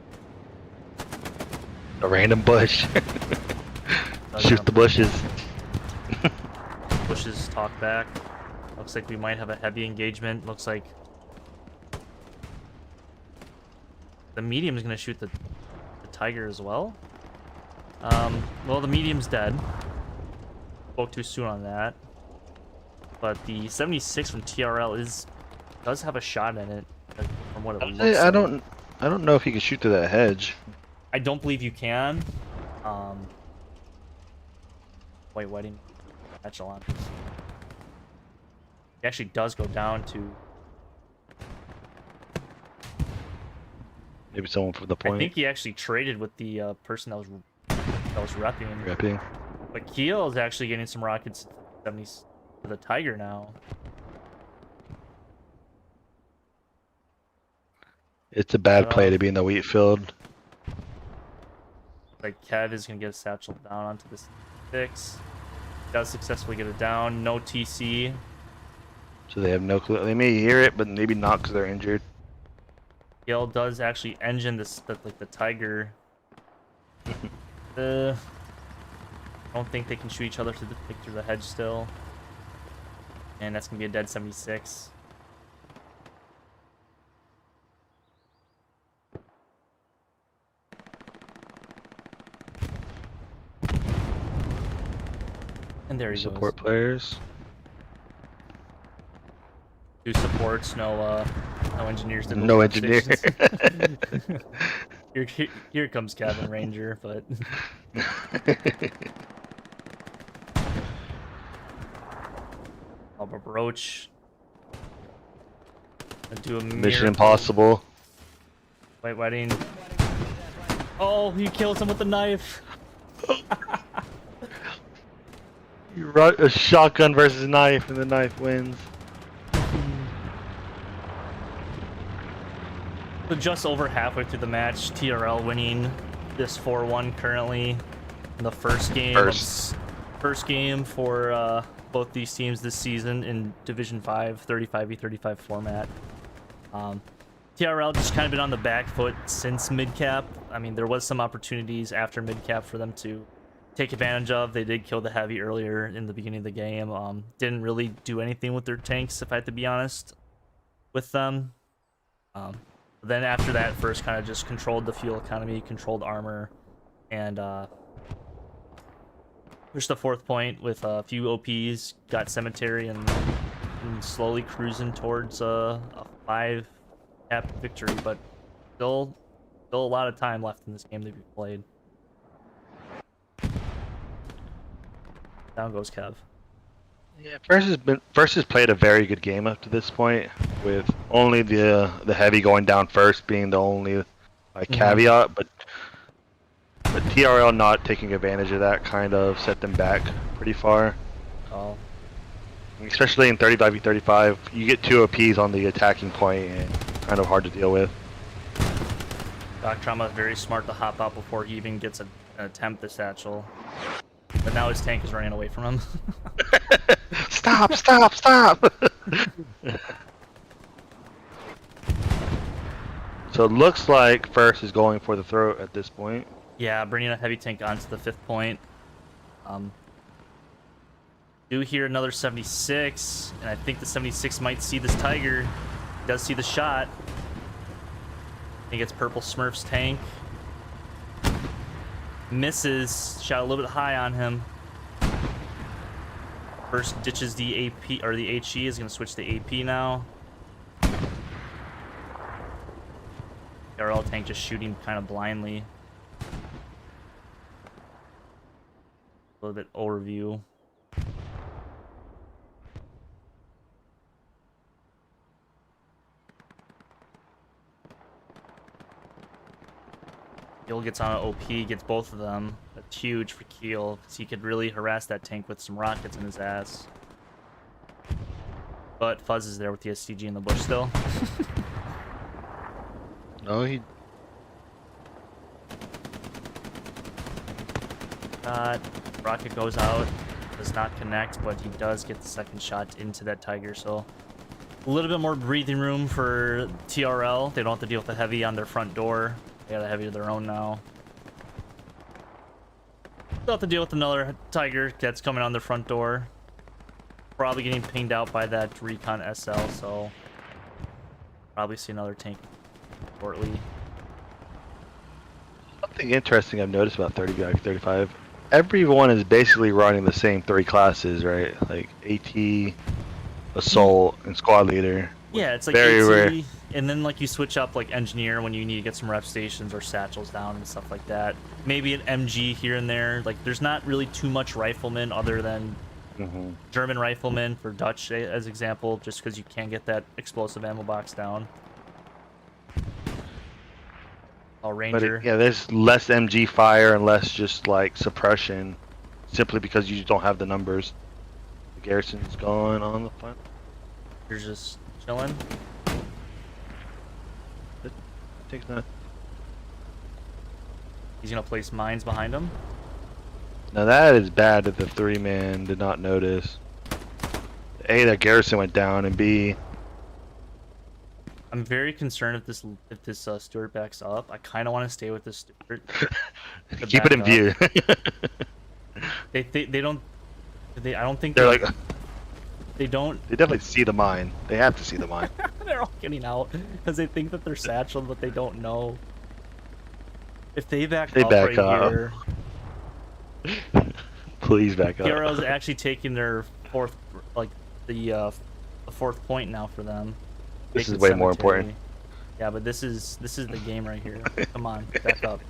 [SPEAKER 1] A random bush. Shoot the bushes.
[SPEAKER 2] Bushes talk back. Looks like we might have a heavy engagement. Looks like the medium is going to shoot the tiger as well. Well, the medium's dead. Spoke too soon on that. But the 76 from TRL does have a shot in it. From what it looks like.
[SPEAKER 1] I don't know if he can shoot through that hedge.
[SPEAKER 2] I don't believe you can. Wait, why didn't Echelon? He actually does go down to.
[SPEAKER 1] Maybe someone for the point.
[SPEAKER 2] I think he actually traded with the person that was repping.
[SPEAKER 1] Repping.
[SPEAKER 2] But Keel is actually getting some rockets 70 to the Tiger now.
[SPEAKER 1] It's a bad play to be in the wheat field.
[SPEAKER 2] Like Kev is gonna get a satchel down onto this 6. Does successfully get it down. No TC.
[SPEAKER 1] So they have no clue. They may hear it, but maybe not because they're injured.
[SPEAKER 2] TRL does actually engine this, like the Tiger. I don't think they can shoot each other through the hedge still. And that's gonna be a dead 76. And there he
[SPEAKER 1] Support
[SPEAKER 2] goes.
[SPEAKER 1] players.
[SPEAKER 2] 2 supports, no engineers.
[SPEAKER 1] No engineer.
[SPEAKER 2] Here comes Cabin Ranger, but Albert Roach. Do a
[SPEAKER 1] Mission
[SPEAKER 2] miracle.
[SPEAKER 1] Impossible.
[SPEAKER 2] Wait, why didn't? Oh, he kills him with the knife.
[SPEAKER 1] You run a shotgun versus knife, and the knife wins.
[SPEAKER 2] So just over halfway through the match, TRL winning this 4-1 currently in the first game. First game for both these teams this season in Division 5, 35v35 format. TRL just kind of been on the back foot since mid-cap. I mean, there was some opportunities after mid-cap for them to take advantage of. They did kill the heavy earlier in the beginning of the game. Didn't really do anything with their tanks, if I have to be honest with them. Then after that, first kind of just controlled the fuel economy, controlled armor, and pushed the 4th point with a few OPs, got cemetery, and slowly cruising towards a 5-cap victory. But still a lot of time left in this game to be played. Down goes Kev.
[SPEAKER 1] Yeah, First has played a very good game up to this point, with only the heavy going down first being the only caveat, but TRL not taking advantage of that kind of set them back pretty far.
[SPEAKER 2] Oh.
[SPEAKER 1] Especially in 35v35, you get 2 OPs on the attacking point and kind of hard to deal with.
[SPEAKER 2] Doc Trauma is very smart to hop out before he even gets an attempt the satchel. But now his tank is running away from him.
[SPEAKER 1] Stop! So it looks like First is going for the throat at this point.
[SPEAKER 2] Yeah, bringing a heavy tank onto the 5th point. Do hear another 76, and I think the 76 might see this Tiger. He does see the shot. I think it's Purple Smurf's tank. Misses. Shot a little bit high on him. First ditches the AP, or the HE is going to switch to AP now. TRL tank just shooting kind of blindly. A little bit overview. Keel gets on an OP, gets both of them. That's huge for Keel, because he could really harass that tank with some rockets in his ass. But Fuzz is there with the STG in the bush still.
[SPEAKER 1] No, he...
[SPEAKER 2] Rocket goes out, does not connect, but he does get the 2nd shot into that Tiger, so a little bit more breathing room for TRL. They don't have to deal with the heavy on their front door. They got a heavy of their own now. They'll have to deal with another Tiger that's coming on their front door. Probably getting pinged out by that Recon SL, so probably see another tank shortly.
[SPEAKER 1] Something interesting I've noticed about 35, everyone is basically running the same 3 classes, right? Like AT, Assault, and Squad Leader.
[SPEAKER 2] Yeah, it's like
[SPEAKER 1] very
[SPEAKER 2] AT,
[SPEAKER 1] rare.
[SPEAKER 2] And then like you switch up like Engineer when you need to get some rep stations or satchels down and stuff like that. Maybe an MG here and there. Like there's not really too much Rifleman other than German Rifleman for Dutch as example, just because you can't get that explosive ammo box down. Oh, Ranger.
[SPEAKER 1] Yeah, there's less MG fire and less just like suppression, simply because you don't have the numbers. The garrison's gone on the front.
[SPEAKER 2] You're just chilling.
[SPEAKER 1] Takes that.
[SPEAKER 2] He's gonna place mines behind him.
[SPEAKER 1] Now that is bad that the 3-man did not notice. A, that garrison went down, and B,
[SPEAKER 2] I'm very concerned if this Stewart backs up. I kind of want to stay with this Stewart.
[SPEAKER 1] Keep it in view.
[SPEAKER 2] They don't. I don't think
[SPEAKER 1] They're like.
[SPEAKER 2] They don't.
[SPEAKER 1] They definitely see the mine. They have to see the mine.
[SPEAKER 2] They're all getting out because they think that they're satcheled, but they don't know. If they back up right here,
[SPEAKER 1] please back up.
[SPEAKER 2] TRL is actually taking their fourth, like the fourth point now for them.
[SPEAKER 1] This is way more important.
[SPEAKER 2] Yeah, but this is the game right here. Come on, back up.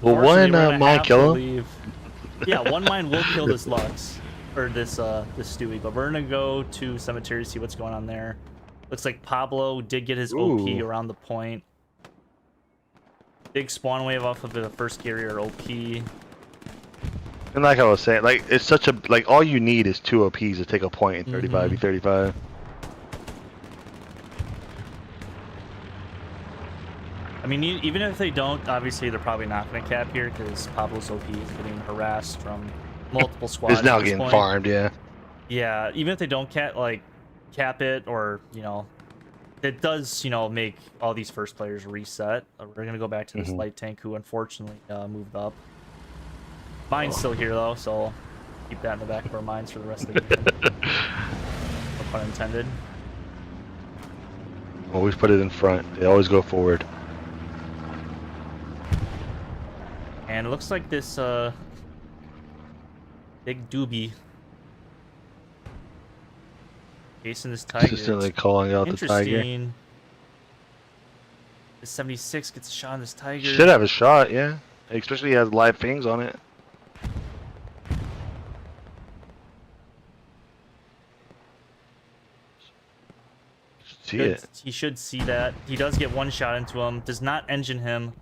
[SPEAKER 1] Will one mine kill him?
[SPEAKER 2] Yeah, one mine will kill this Lux, or this Stewie, but we're gonna go to cemetery to see what's going on there. Looks like Pablo did get his OP around the point. Big spawn wave off of the first carrier OP.
[SPEAKER 1] And like I was saying, like it's such a like all you need is 2 OPs to take a point in 35v35.
[SPEAKER 2] I mean, even if they don't, obviously they're probably not going to cap here because Pablo's OP is getting harassed from multiple squads.
[SPEAKER 1] It's now getting farmed, yeah.
[SPEAKER 2] Yeah, even if they don't cap it, or it does make all these first players reset. We're gonna go back to this light tank who unfortunately moved up. Mine's still here though, so keep that in the back of our minds for the rest of the game. No pun intended.
[SPEAKER 1] Always put it in front. They always go forward.
[SPEAKER 2] And it looks like this big doobie chasing this tiger.
[SPEAKER 1] Consistently calling out the tiger.
[SPEAKER 2] The 76 gets a shot on this tiger.
[SPEAKER 1] Should have a shot, yeah. Especially he has live fangs on it.
[SPEAKER 2] He should see that. He does get one shot into him. Does not engine him.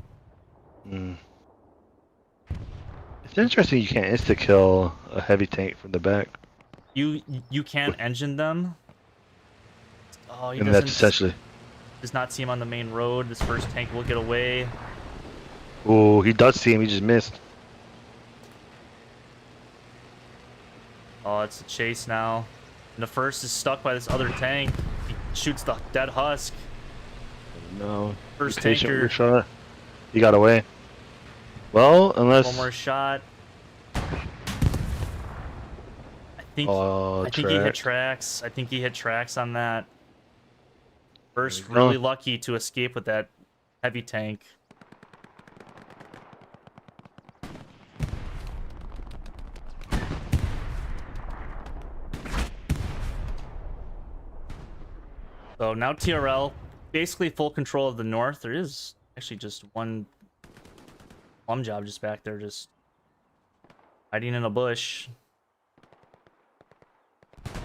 [SPEAKER 1] It's interesting you can't insta-kill a heavy tank from the back.
[SPEAKER 2] You can't engine them. Oh, he
[SPEAKER 1] that's essentially.
[SPEAKER 2] Does not see him on the main road. This first tank will get away.
[SPEAKER 1] Oh, he does see him. He just missed.
[SPEAKER 2] Oh, it's a chase now. And the first is stuck by this other tank. He shoots the dead husk.
[SPEAKER 1] No.
[SPEAKER 2] First tanker.
[SPEAKER 1] Shot. He got away. Well, unless
[SPEAKER 2] one more shot. I think he hit tracks. I think he hit tracks on that. First, really lucky to escape with that heavy tank. So now TRL, basically full control of the north. There is actually just one plum job just back there, just hiding in a bush.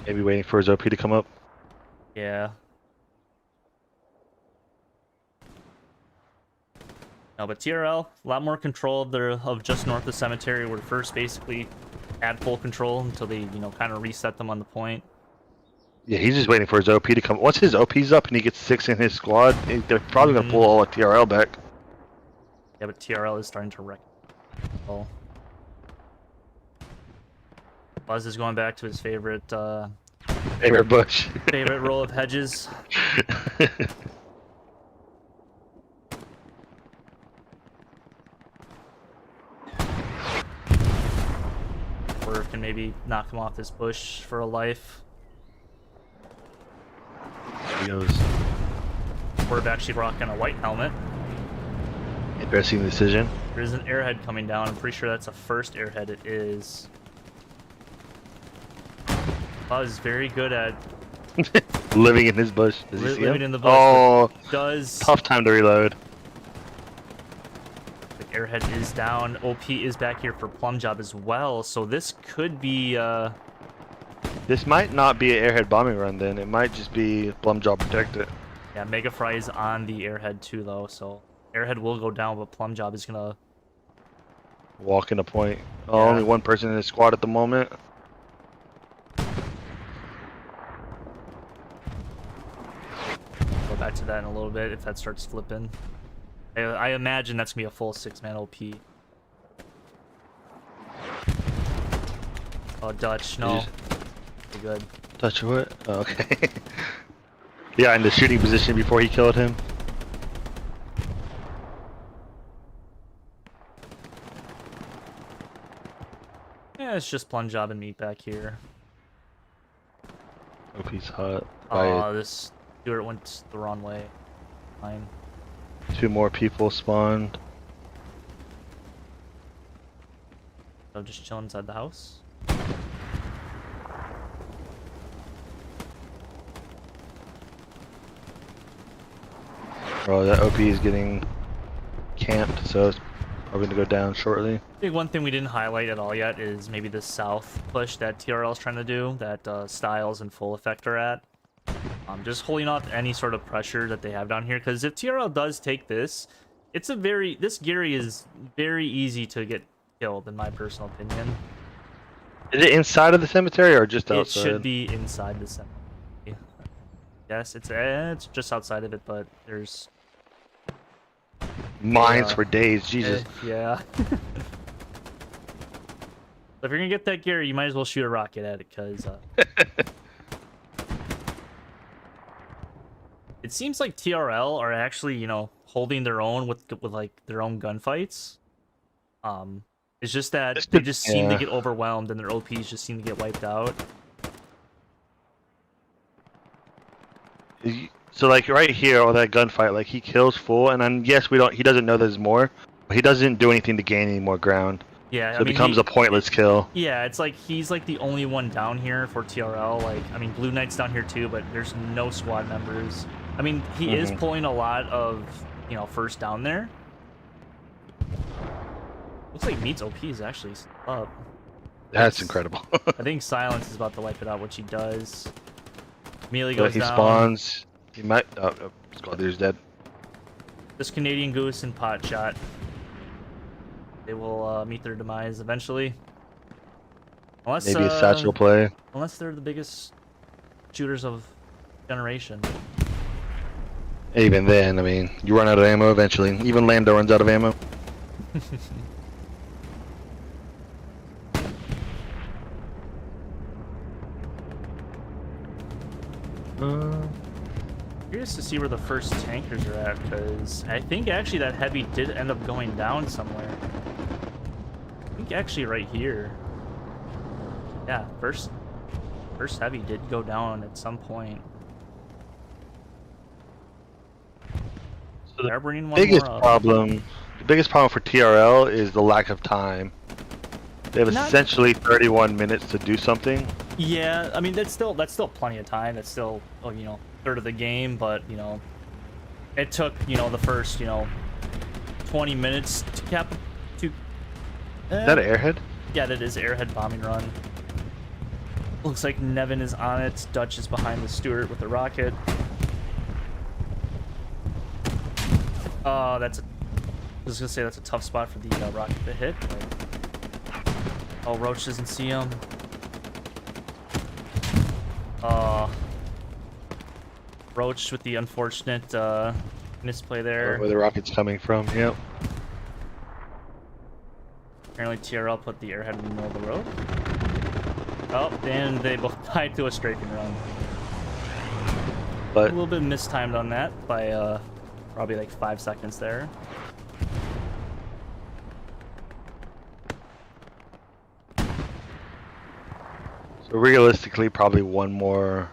[SPEAKER 1] Maybe waiting for his OP to come up.
[SPEAKER 2] Yeah. No, but TRL, a lot more control of just north of cemetery. We're first basically at full control until they, kind of reset them on the point.
[SPEAKER 1] Yeah, he's just waiting for his OP to come. Once his OP's up and he gets 6 in his squad, they're probably going to pull all of TRL back.
[SPEAKER 2] Yeah, but TRL is starting to wreck. Oh. Buzz is going back to his favorite
[SPEAKER 1] bush.
[SPEAKER 2] Favorite roll of hedges. Or can maybe knock him off this bush for a life.
[SPEAKER 1] He goes.
[SPEAKER 2] We're actually rocking a white helmet.
[SPEAKER 1] Interesting decision.
[SPEAKER 2] There's an airhead coming down. I'm pretty sure that's a first airhead. It is. Buzz very good at
[SPEAKER 1] living in his bush. Does he see
[SPEAKER 2] living
[SPEAKER 1] him?
[SPEAKER 2] in the bush.
[SPEAKER 1] Oh,
[SPEAKER 2] does
[SPEAKER 1] tough time to reload.
[SPEAKER 2] The airhead is down. OP is back here for plum job as well. So this could be.
[SPEAKER 1] This might not be an airhead bombing run. Then it might just be plum job protected.
[SPEAKER 2] Yeah, Mega Fry is on the airhead too, though. So airhead will go down, but plum job is gonna
[SPEAKER 1] walk in a point. Oh, yeah. Only one person in his squad at the moment.
[SPEAKER 2] Go back to that in a little bit if that starts flipping. I imagine that's gonna be a full 6-man OP. Oh, Dutch, no. good.
[SPEAKER 1] Touch wood? Oh, okay. Yeah, in the shooting position before he killed him.
[SPEAKER 2] Yeah, it's just plunge job and meat back here.
[SPEAKER 1] OP's hot.
[SPEAKER 2] Oh, this Stuart went the wrong way. Fine.
[SPEAKER 1] 2 more people spawned.
[SPEAKER 2] So just chill inside the house.
[SPEAKER 1] Oh, that OP is getting camped, so it's probably gonna go down shortly.
[SPEAKER 2] I think one thing we didn't highlight at all yet is maybe the south push that TRL is trying to do, that Styles and Full Effect are at. Just holding off any sort of pressure that they have down here, because if TRL does take this, this Geary is very easy to get killed, in my personal opinion.
[SPEAKER 1] Is it inside of the cemetery or just outside?
[SPEAKER 2] It should be inside the cemetery. Yes, it's just outside of it, but there's
[SPEAKER 1] mines for days, Jesus.
[SPEAKER 2] Yeah. So if you're gonna get that gear, you might as well shoot a rocket at it, because it seems like TRL are actually, you know, holding their own with like their own gunfights. It's just that they just seem to get overwhelmed, and their OPs just seem to get wiped out.
[SPEAKER 1] So like right here, all that gunfight, like he kills Full, and then yes, he doesn't know there's more, but he doesn't do anything to gain any more ground.
[SPEAKER 2] Yeah,
[SPEAKER 1] so it becomes a pointless kill.
[SPEAKER 2] Yeah, it's like he's like the only one down here for TRL. Like, I mean, Blue Knight's down here too, but there's no squad members. I mean, he is pulling a lot of, you know, first down there. Looks like Meat's OP is actually up.
[SPEAKER 1] That's incredible.
[SPEAKER 2] I think Silence is about to wipe it out, which he does. Melee goes
[SPEAKER 1] he
[SPEAKER 2] down.
[SPEAKER 1] Spawns. He might. Oh, Squad Leader's dead.
[SPEAKER 2] This Canadian Goose and Pot Shot. They will meet their demise eventually. Unless,
[SPEAKER 1] maybe a satchel play.
[SPEAKER 2] Unless they're the biggest shooters of generation.
[SPEAKER 1] Even then, I mean, you run out of ammo eventually. Even Lando runs out of ammo.
[SPEAKER 2] Curious to see where the first tankers are at, because I think actually that heavy did end up going down somewhere. I think actually right here. Yeah, first heavy did go down at some point.
[SPEAKER 1] So the biggest problem for TRL is the lack of time. They have essentially 31 minutes to do something.
[SPEAKER 2] Yeah, I mean that's still plenty of time. That's still, oh, you know, third of the game, but you know, it took, you know, the first, you know, 20 minutes to cap to.
[SPEAKER 1] Is that an Airhead?
[SPEAKER 2] Yeah, that is Airhead bombing run. Looks like Nevin is on it. Dutch is behind the Stuart with the rocket. I was gonna say that's a tough spot for the rocket to hit. But... oh, Roach doesn't see him. Roach with the unfortunate misplay there.
[SPEAKER 1] Where the rocket's coming from, yep.
[SPEAKER 2] Apparently TRL put the Airhead in the middle of the road. Oh, and they both died to a strafing run.
[SPEAKER 1] But
[SPEAKER 2] a little bit mistimed on that by probably like 5 seconds there.
[SPEAKER 1] So realistically, probably one more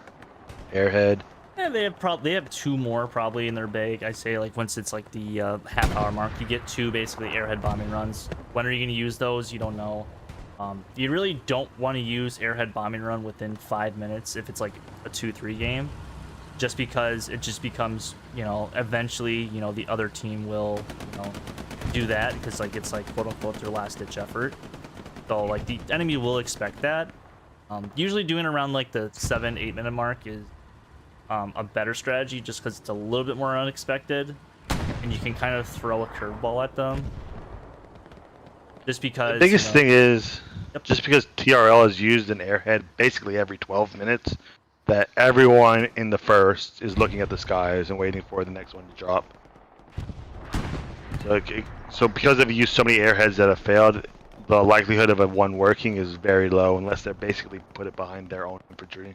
[SPEAKER 1] Airhead.
[SPEAKER 2] Yeah, they have 2 more probably in their bag. I say like once it's like the half-hour mark, you get 2 basically Airhead bombing runs. When are you going to use those? You don't know. You really don't want to use Airhead bombing run within 5 minutes if it's like a 2-3 game, just because it just becomes, you know, eventually, you know, the other team will, you know, do that because like it's like quote unquote their last ditch effort. So like the enemy will expect that. Usually doing around like the 7-8 minute mark is a better strategy, just because it's a little bit more unexpected and you can kind of throw a curveball at them. Just because
[SPEAKER 1] the biggest thing is just because TRL is used in Airhead basically every 12 minutes, that everyone in the first is looking at the skies and waiting for the next one to drop. So because they've used so many Airheads that have failed, the likelihood of a one working is very low unless they're basically put it behind their own infantry.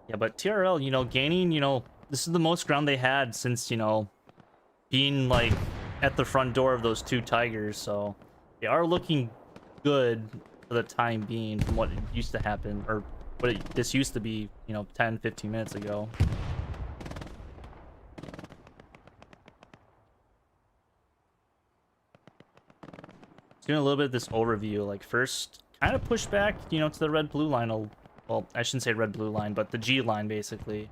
[SPEAKER 2] Yeah, but TRL, you know, gaining, you know, this is the most ground they had since, you know, being like at the front door of those 2 tigers. So they are looking good for the time being from what used to happen, or this used to be, you know, 10, 15 minutes ago. Doing a little bit of this overview. Like, first, kind of push back, you know, to the red-blue line. Well, I shouldn't say red-blue line, but the G line, basically.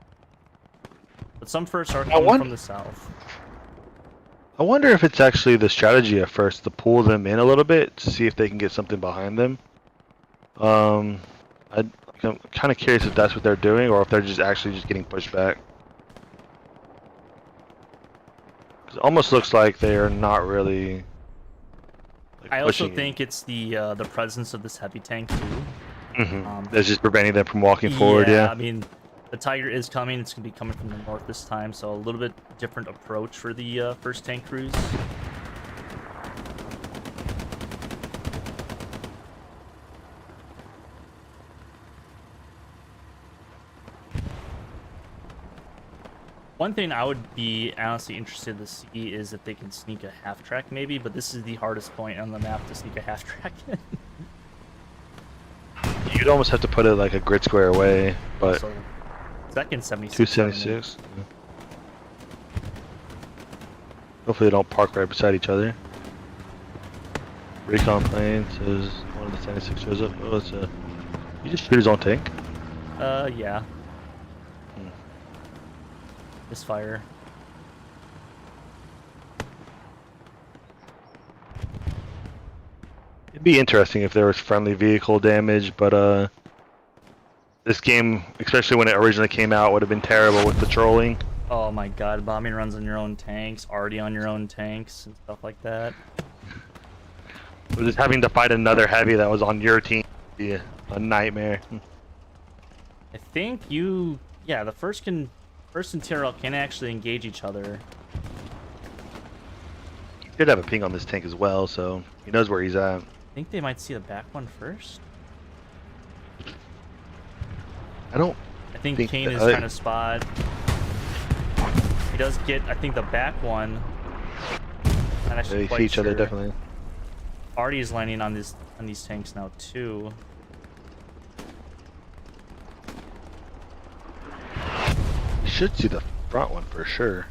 [SPEAKER 2] But some firsts are coming from the south.
[SPEAKER 1] I wonder if it's actually the strategy at first to pull them in a little bit to see if they can get something behind them. I'm kind of curious if that's what they're doing or if they're just actually just getting pushed back. It almost looks like they are not really.
[SPEAKER 2] I also think it's the presence of this heavy tank too.
[SPEAKER 1] That's just preventing them from walking forward. Yeah,
[SPEAKER 2] I mean, the Tiger is coming. It's gonna be coming from the north this time, so a little bit different approach for the first tank cruise. One thing I would be honestly interested to see is if they can sneak a half track maybe, but this is the hardest point on the map to sneak a half track in.
[SPEAKER 1] You'd almost have to put it like a grid square away, but
[SPEAKER 2] so, second 76.
[SPEAKER 1] 276. Yeah. Hopefully they don't park right beside each other. Recon plane says one of the 76 shows up. Oh, it's a. He just shoot his own tank?
[SPEAKER 2] Yeah. Misfire.
[SPEAKER 1] It'd be interesting if there was friendly vehicle damage, but this game, especially when it originally came out, would have been terrible with the trolling.
[SPEAKER 2] Oh my god, bombing runs on your own tanks, already on your own tanks, and stuff like that.
[SPEAKER 1] Just having to fight another heavy that was on your team would be a nightmare.
[SPEAKER 2] I think yeah, the first and TRL can actually engage each other.
[SPEAKER 1] He did have a ping on this tank as well, so he knows where he's at.
[SPEAKER 2] I think they might see the back one first.
[SPEAKER 1] I
[SPEAKER 2] think Kane is trying to spot. He does get, I think, the back one. Not actually
[SPEAKER 1] they see each other definitely.
[SPEAKER 2] Artie is landing on these tanks now too.
[SPEAKER 1] You should see the front one for sure.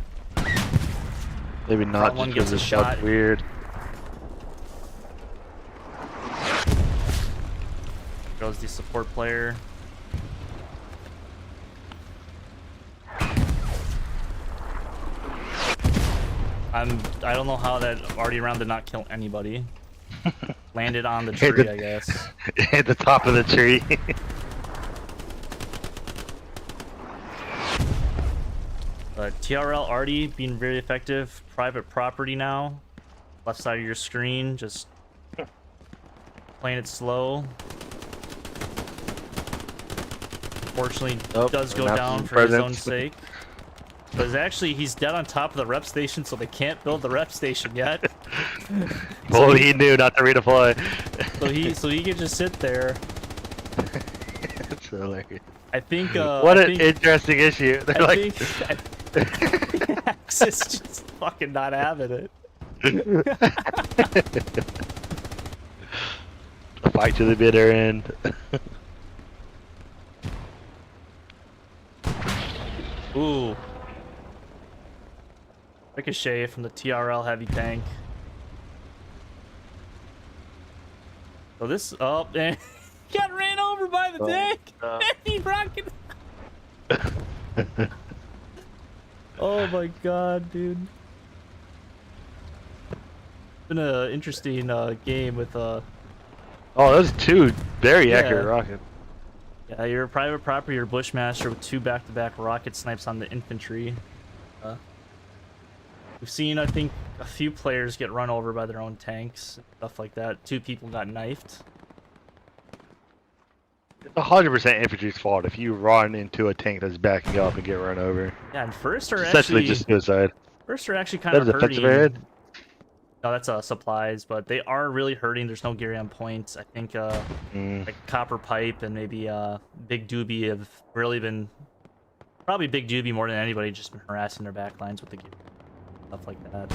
[SPEAKER 1] Maybe not.
[SPEAKER 2] One gets a shot.
[SPEAKER 1] Weird.
[SPEAKER 2] Goes the support player. I don't know how that Artie round did not kill anybody. Landed on the tree, I guess.
[SPEAKER 1] At the top of the tree.
[SPEAKER 2] But TRL Artie being very effective. Private property now. Left side of your screen, just playing it slow. Fortunately, does go down for his own sake. But actually, he's dead on top of the rep station, so they can't build the rep station yet.
[SPEAKER 1] Well, he knew not to redeploy.
[SPEAKER 2] so he can just sit there.
[SPEAKER 1] That's hilarious.
[SPEAKER 2] I think.
[SPEAKER 1] What an interesting issue. They're like.
[SPEAKER 2] Axis just fucking not having it.
[SPEAKER 1] A fight to the bitter end.
[SPEAKER 2] Ooh. Ricochet from the TRL heavy tank. So this, oh, man. He got ran over by the tank. He rocket. Oh my god, dude. It's been an interesting game with
[SPEAKER 1] Oh, those two very accurate rockets.
[SPEAKER 2] Yeah, you're a private property, you're a Bushmaster with 2 back-to-back rocket snipes on the infantry. We've seen, I think, a few players get run over by their own tanks, stuff like that. 2 people got knifed.
[SPEAKER 1] It's 100% infantry's fault if you run into a tank that's backing up and get run over.
[SPEAKER 2] Yeah, and
[SPEAKER 1] It's essentially just suicide.
[SPEAKER 2] first are actually kind
[SPEAKER 1] That
[SPEAKER 2] of
[SPEAKER 1] is offensive airhead.
[SPEAKER 2] hurting. No, that's supplies, but they are really hurting. There's no Gary on points. I think like Copper Pipe and maybe Big Doobie have really been, probably Big Doobie more than anybody, just been harassing their backlines with the gear, stuff like that.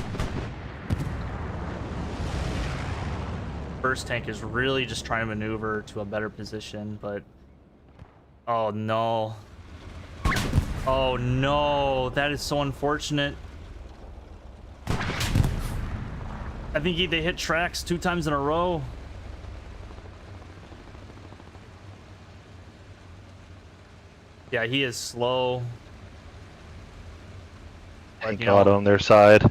[SPEAKER 2] First tank is really just trying to maneuver to a better position, but oh no. Oh no, that is so unfortunate. I think they hit tracks 2 times in a row. Yeah, he is slow.
[SPEAKER 1] Thank God on their side.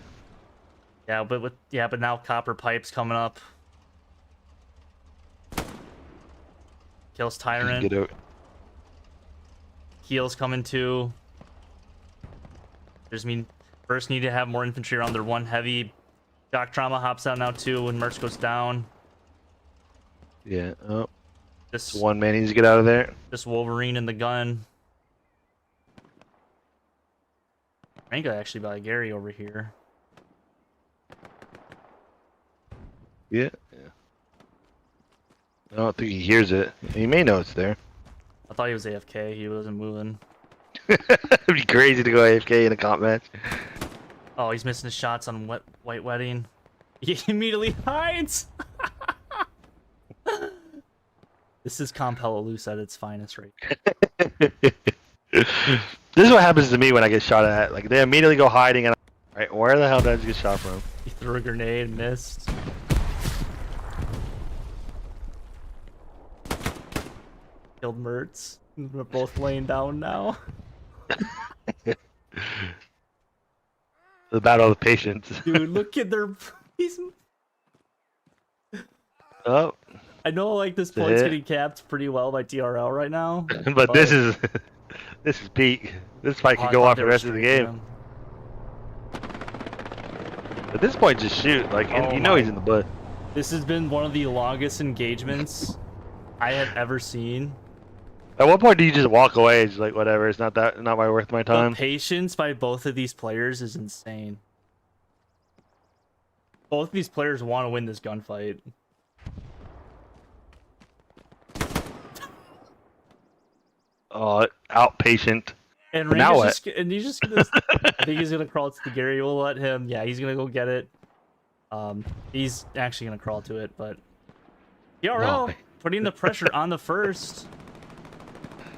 [SPEAKER 2] Yeah, but now Copper Pipe's coming up. Kills Tyrant. Heel's coming too. First need to have more infantry around their one heavy. Shock Trauma hops out now too when Merch goes down.
[SPEAKER 1] Yeah. Oh. This one man needs to get out of there.
[SPEAKER 2] Just Wolverine in the gun. Rango actually by Gary over here.
[SPEAKER 1] Yeah. I don't think he hears it. He may know it's there.
[SPEAKER 2] I thought he was AFK. He wasn't moving.
[SPEAKER 1] It'd be crazy to go AFK in a comp match.
[SPEAKER 2] Oh, he's missing his shots on White Wedding. He immediately hides. This is Comp Hella Loose at its finest right
[SPEAKER 1] This is what happens to me when I get shot at. Like, they immediately go hiding, and I'm like, where the hell did I get shot from?
[SPEAKER 2] He threw a grenade and missed. Killed Mertz. We're both laying down now.
[SPEAKER 1] The battle of patience.
[SPEAKER 2] Dude, look at their...
[SPEAKER 1] Oh.
[SPEAKER 2] I know, like, this point's getting capped pretty well by TRL right now.
[SPEAKER 1] but this is peak. This fight could go off the rest of the game. At this point, just shoot. Like, you know he's in the butt.
[SPEAKER 2] This has been one of the longest engagements I have ever seen.
[SPEAKER 1] At what point do you just walk away? It's like, whatever, it's not worth my time.
[SPEAKER 2] The patience by both of these players is insane. Both of these players want to win this gunfight.
[SPEAKER 1] Oh, outpatient.
[SPEAKER 2] And
[SPEAKER 1] now what?
[SPEAKER 2] He's just gonna, I think he's gonna crawl to the Gary. We'll let him. Yeah, he's gonna go get it. He's actually gonna crawl to it, but TRL putting the pressure on the first.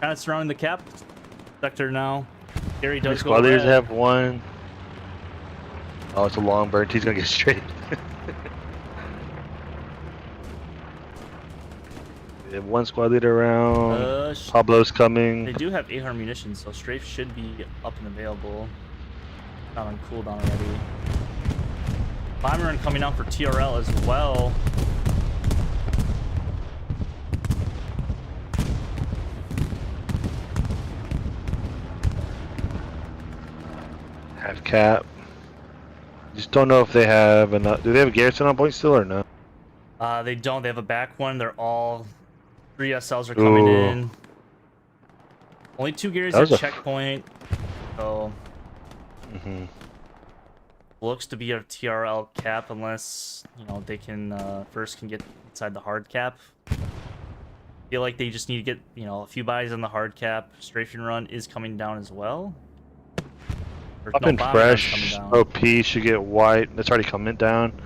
[SPEAKER 2] Kind of surrounding the cap sector now. Gary does go.
[SPEAKER 1] Squad leaders have one. Oh, it's a long burn. He's gonna get straight. We have one squad leader around. Pablo's coming.
[SPEAKER 2] They do have 800 munitions, so strafe should be up and available. Not on cooldown already. Bomber run coming out for TRL as well.
[SPEAKER 1] Have cap. Just don't know if they have enough. Do they have Garrison on point still or no?
[SPEAKER 2] They don't. They have a back one. They're all 3 SLs are coming in. Only 2 Garys at checkpoint. So looks to be a TRL cap unless they can first get inside the hard cap. Feel like they just need to get a few buys on the hard cap. Strafing run is coming down as well.
[SPEAKER 1] Up and fresh. OP should get white. That's already coming down.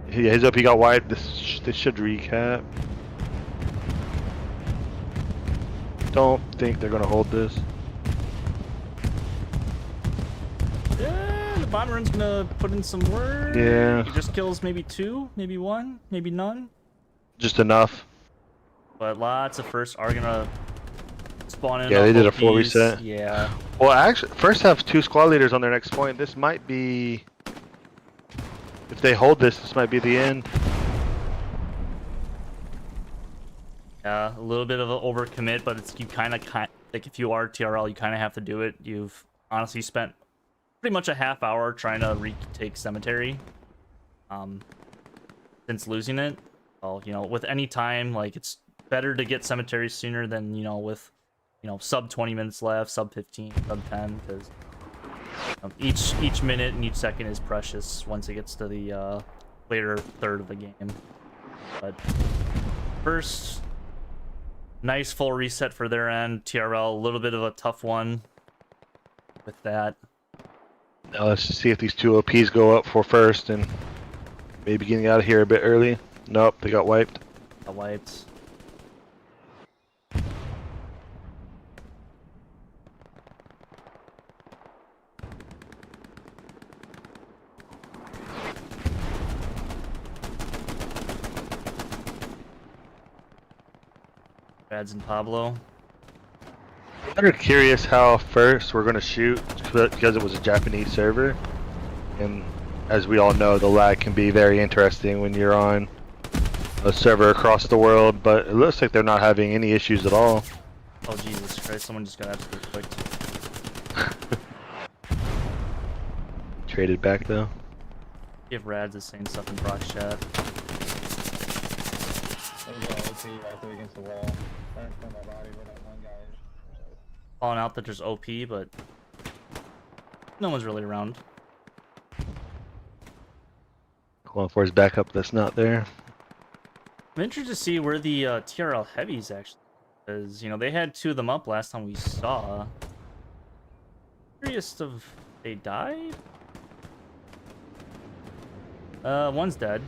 [SPEAKER 1] His OP got white. This should recap. Don't think they're gonna hold this.
[SPEAKER 2] Yeah, the bomber run's gonna put in some work.
[SPEAKER 1] Yeah.
[SPEAKER 2] He just kills maybe 2, maybe 1, maybe none.
[SPEAKER 1] Just enough.
[SPEAKER 2] But lots of firsts are gonna spawn in.
[SPEAKER 1] Yeah, they did a full reset.
[SPEAKER 2] Yeah.
[SPEAKER 1] Well, actually, first have 2 squad leaders on their next point. This might be, if they hold this might be the end.
[SPEAKER 2] Yeah, a little bit of an overcommit, but it's kind of like if you are TRL, you kind of have to do it. You've honestly spent pretty much a half hour trying to retake cemetery, since losing it. Well, with any time, like it's better to get cemeteries sooner than, you know, with, you know, sub 20 minutes left, sub 15, sub 10, because each minute and each second is precious once it gets to the later third of the game. But first, nice full reset for their end. TRL, a little bit of a tough one with that.
[SPEAKER 3] Now let's just see if these two OPs go up for first and maybe getting out of here a bit early. Nope, they got wiped.
[SPEAKER 2] Got wiped. Rads and Pablo.
[SPEAKER 3] I'm curious how first we're going to shoot because it was a Japanese server. And as we all know, the lag can be very interesting when you're on a server across the world, but it looks like they're not having any issues at all.
[SPEAKER 2] Oh Jesus Christ, someone just got absolutely clicked.
[SPEAKER 3] Traded back though.
[SPEAKER 2] Give Rads is saying stuff in Brock's chat.
[SPEAKER 4] Against the wall.
[SPEAKER 2] Calling out that there's OP, but no one's really around.
[SPEAKER 3] Going for his backup that's not there.
[SPEAKER 2] I'm interested to see where the TRL heavies actually, because, you know, they had two of them up last time we saw. Curious if they died? One's dead.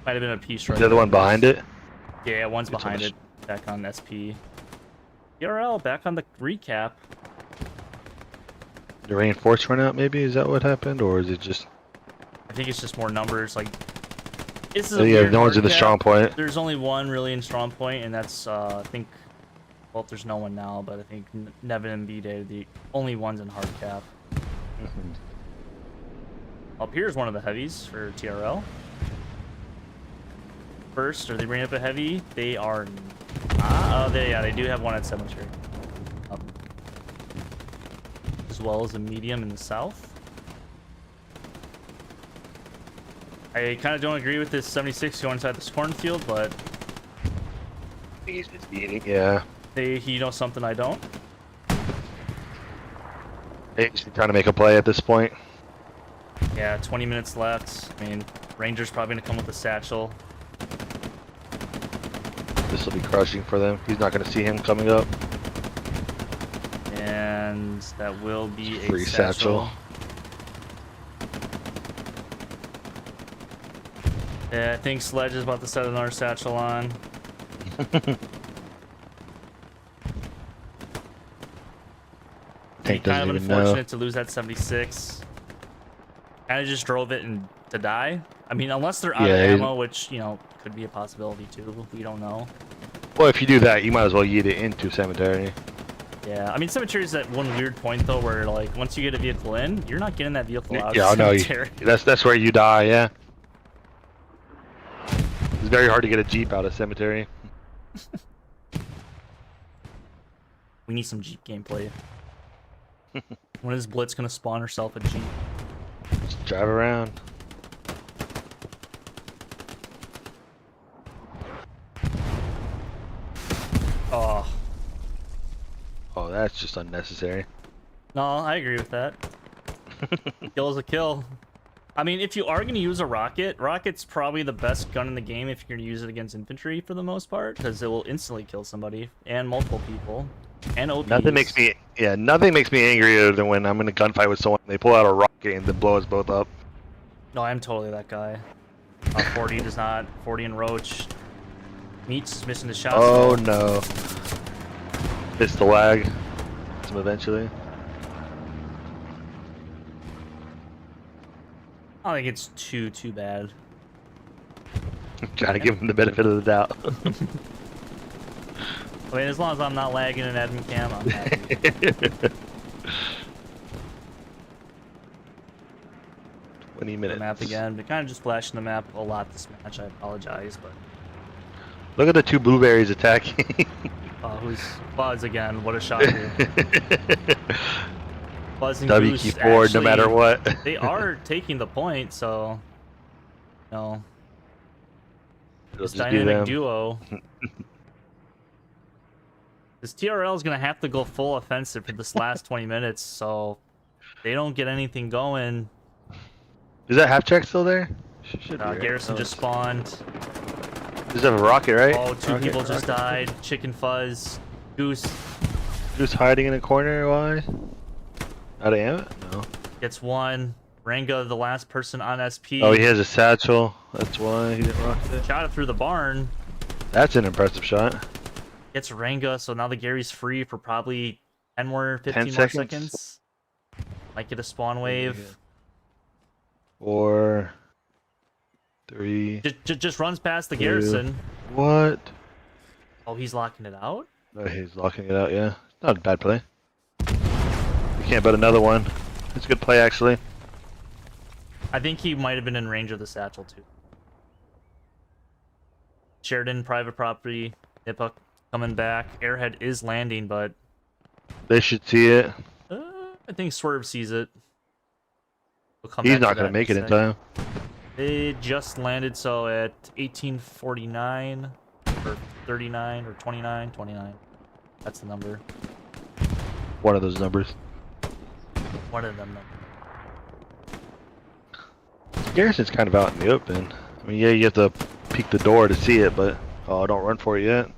[SPEAKER 2] Might have been a piece right.
[SPEAKER 3] Is the other one behind it?
[SPEAKER 2] Yeah, one's behind it. Back on SP. TRL back on the recap.
[SPEAKER 3] The reinforce run out maybe? Is that what happened? Or is it just...
[SPEAKER 2] I think it's just more numbers. Like, this is
[SPEAKER 3] Oh, yeah, no one's in the strong point.
[SPEAKER 2] There's only one really in strong point, and that's, I think, well, there's no one now, but I think Nevin and B-Day are the only ones in hard cap. Up here's one of the heavies for TRL. First, are they bringing up a heavy? They are. They do have one at cemetery. As well as a medium in the south. I kind of don't agree with this 76 going inside this cornfield, but
[SPEAKER 3] He's just eating. Yeah.
[SPEAKER 2] he knows something I don't.
[SPEAKER 3] He's trying to make a play at this point.
[SPEAKER 2] Yeah, 20 minutes left. I mean, Ranger's probably gonna come with a satchel.
[SPEAKER 3] This will be crushing for them. He's not going to see him coming up.
[SPEAKER 2] And that will be a
[SPEAKER 3] Free satchel.
[SPEAKER 2] Yeah, I think Sledge is about to set another satchel on.
[SPEAKER 3] Tank
[SPEAKER 2] kind of
[SPEAKER 3] doesn't even know.
[SPEAKER 2] unfortunate to lose that 76. Kind of just drove it and to die. I mean, unless they're out of ammo, which, you know, could be a possibility too. We don't know.
[SPEAKER 3] Well, if you do that, you might as well yeet it into cemetery.
[SPEAKER 2] Yeah, I mean, cemetery is that one weird point though, where like once you get a vehicle in, you're not getting that vehicle out.
[SPEAKER 3] Yeah,
[SPEAKER 2] of cemetery.
[SPEAKER 3] that's where you die. Yeah. It's very hard to get a Jeep out of cemetery.
[SPEAKER 2] We need some Jeep gameplay. When is Blitz gonna spawn herself a Jeep?
[SPEAKER 3] Just drive around. Oh, that's just unnecessary.
[SPEAKER 2] No, I agree with that. Kill is a kill. I mean, if you are going to use a rocket, rocket's probably the best gun in the game if you're going to use it against infantry for the most part, because it will instantly kill somebody and multiple people and OPs.
[SPEAKER 3] Nothing makes me angrier than when I'm in a gunfight with someone and they pull out a rocket and then blow us both up.
[SPEAKER 2] No, I'm totally that guy. 40 does not. 40 and Roach. Meats missing the shot.
[SPEAKER 3] Oh no. Missed the lag. Gets him eventually.
[SPEAKER 2] I don't think it's too bad.
[SPEAKER 3] Trying to give him the benefit of the doubt.
[SPEAKER 2] I mean, as long as I'm not lagging in admin cam, I'm happy.
[SPEAKER 3] 20 minutes.
[SPEAKER 2] The map again, but kind of just flashing the map a lot this match. I apologize, but
[SPEAKER 3] Look at the two blueberries attacking.
[SPEAKER 2] who's Buzz again? What a shot here! Buzz and Goose
[SPEAKER 3] WQ forward
[SPEAKER 2] actually,
[SPEAKER 3] no matter what.
[SPEAKER 2] They are taking the point, so no.
[SPEAKER 3] It'll
[SPEAKER 2] This
[SPEAKER 3] just be
[SPEAKER 2] dynamic
[SPEAKER 3] them.
[SPEAKER 2] duo. This TRL is gonna have to go full offensive for this last 20 minutes, so they don't get anything going.
[SPEAKER 3] Is that half check still there? Should be, right?
[SPEAKER 2] Garrison
[SPEAKER 3] No,
[SPEAKER 2] just
[SPEAKER 3] it's-
[SPEAKER 2] spawned.
[SPEAKER 3] Does it have a rocket, right?
[SPEAKER 2] Oh, two
[SPEAKER 3] Rocket,
[SPEAKER 2] people just
[SPEAKER 3] rocket.
[SPEAKER 2] died. Chicken Fuzz, Goose
[SPEAKER 3] Who's hiding in a corner? Why? Out of ammo? No.
[SPEAKER 2] gets one. Ranga, the last person on SP.
[SPEAKER 3] Oh, he has a satchel. That's why he didn't rocket it.
[SPEAKER 2] Shot it through the barn.
[SPEAKER 3] That's an impressive shot.
[SPEAKER 2] Gets Ranga, so now the Gary's free for probably 10 more, 15 more
[SPEAKER 3] seconds.
[SPEAKER 2] seconds. Might get a spawn wave.
[SPEAKER 3] 4, 3.
[SPEAKER 2] Just runs past the
[SPEAKER 3] Two.
[SPEAKER 2] Garrison.
[SPEAKER 3] What?
[SPEAKER 2] Oh, he's locking it out?
[SPEAKER 3] Oh, he's locking it out, yeah. Not a bad play. You can't bet another one. It's a good play, actually.
[SPEAKER 2] I think he might have been in range of the satchel, too. Sheridan, private property. Nipuk coming back. Airhead is landing, but
[SPEAKER 3] They should see it.
[SPEAKER 2] I think Swerve sees it. We'll come
[SPEAKER 3] He's
[SPEAKER 2] back
[SPEAKER 3] not
[SPEAKER 2] to
[SPEAKER 3] going
[SPEAKER 2] that
[SPEAKER 3] to make
[SPEAKER 2] in
[SPEAKER 3] it
[SPEAKER 2] a
[SPEAKER 3] in
[SPEAKER 2] second.
[SPEAKER 3] time.
[SPEAKER 2] They just landed, so at 1849 or 39 or 29. That's the number.
[SPEAKER 3] One of those numbers.
[SPEAKER 2] One of them.
[SPEAKER 3] Garrison's kind of out in the open. I mean, yeah, you have to peek the door to see it, but oh, don't run for it yet.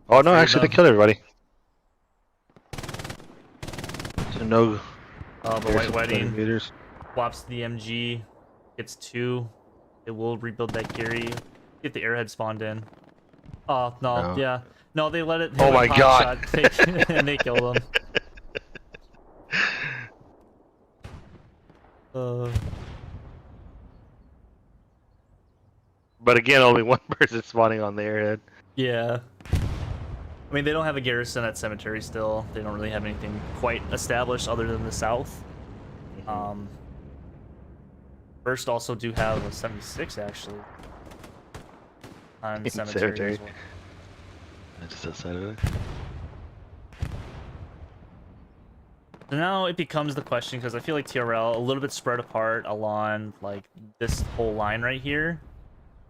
[SPEAKER 3] Oh no,
[SPEAKER 2] Three of
[SPEAKER 3] actually they
[SPEAKER 2] them.
[SPEAKER 3] killed everybody. So no.
[SPEAKER 2] The White
[SPEAKER 3] Garrison
[SPEAKER 2] Wedding
[SPEAKER 3] meters.
[SPEAKER 2] swaps the MG, gets 2. It will rebuild that Gary. Get the Airhead spawned in. Oh no,
[SPEAKER 3] No.
[SPEAKER 2] yeah, no, they let it.
[SPEAKER 3] Oh
[SPEAKER 2] let
[SPEAKER 3] my
[SPEAKER 2] pop
[SPEAKER 3] God.
[SPEAKER 2] shot, and they killed him.
[SPEAKER 3] But again, only one person spawning on the airhead.
[SPEAKER 2] Yeah. I mean, they don't have a garrison at cemetery still. They don't really have anything quite established other than the south. First also do have a 76 actually on
[SPEAKER 3] In
[SPEAKER 2] cemetery.
[SPEAKER 3] cemetery.
[SPEAKER 2] As well.
[SPEAKER 3] Just outside of it.
[SPEAKER 2] So now it becomes the question, because I feel like TRL a little bit spread apart along like this whole line right here.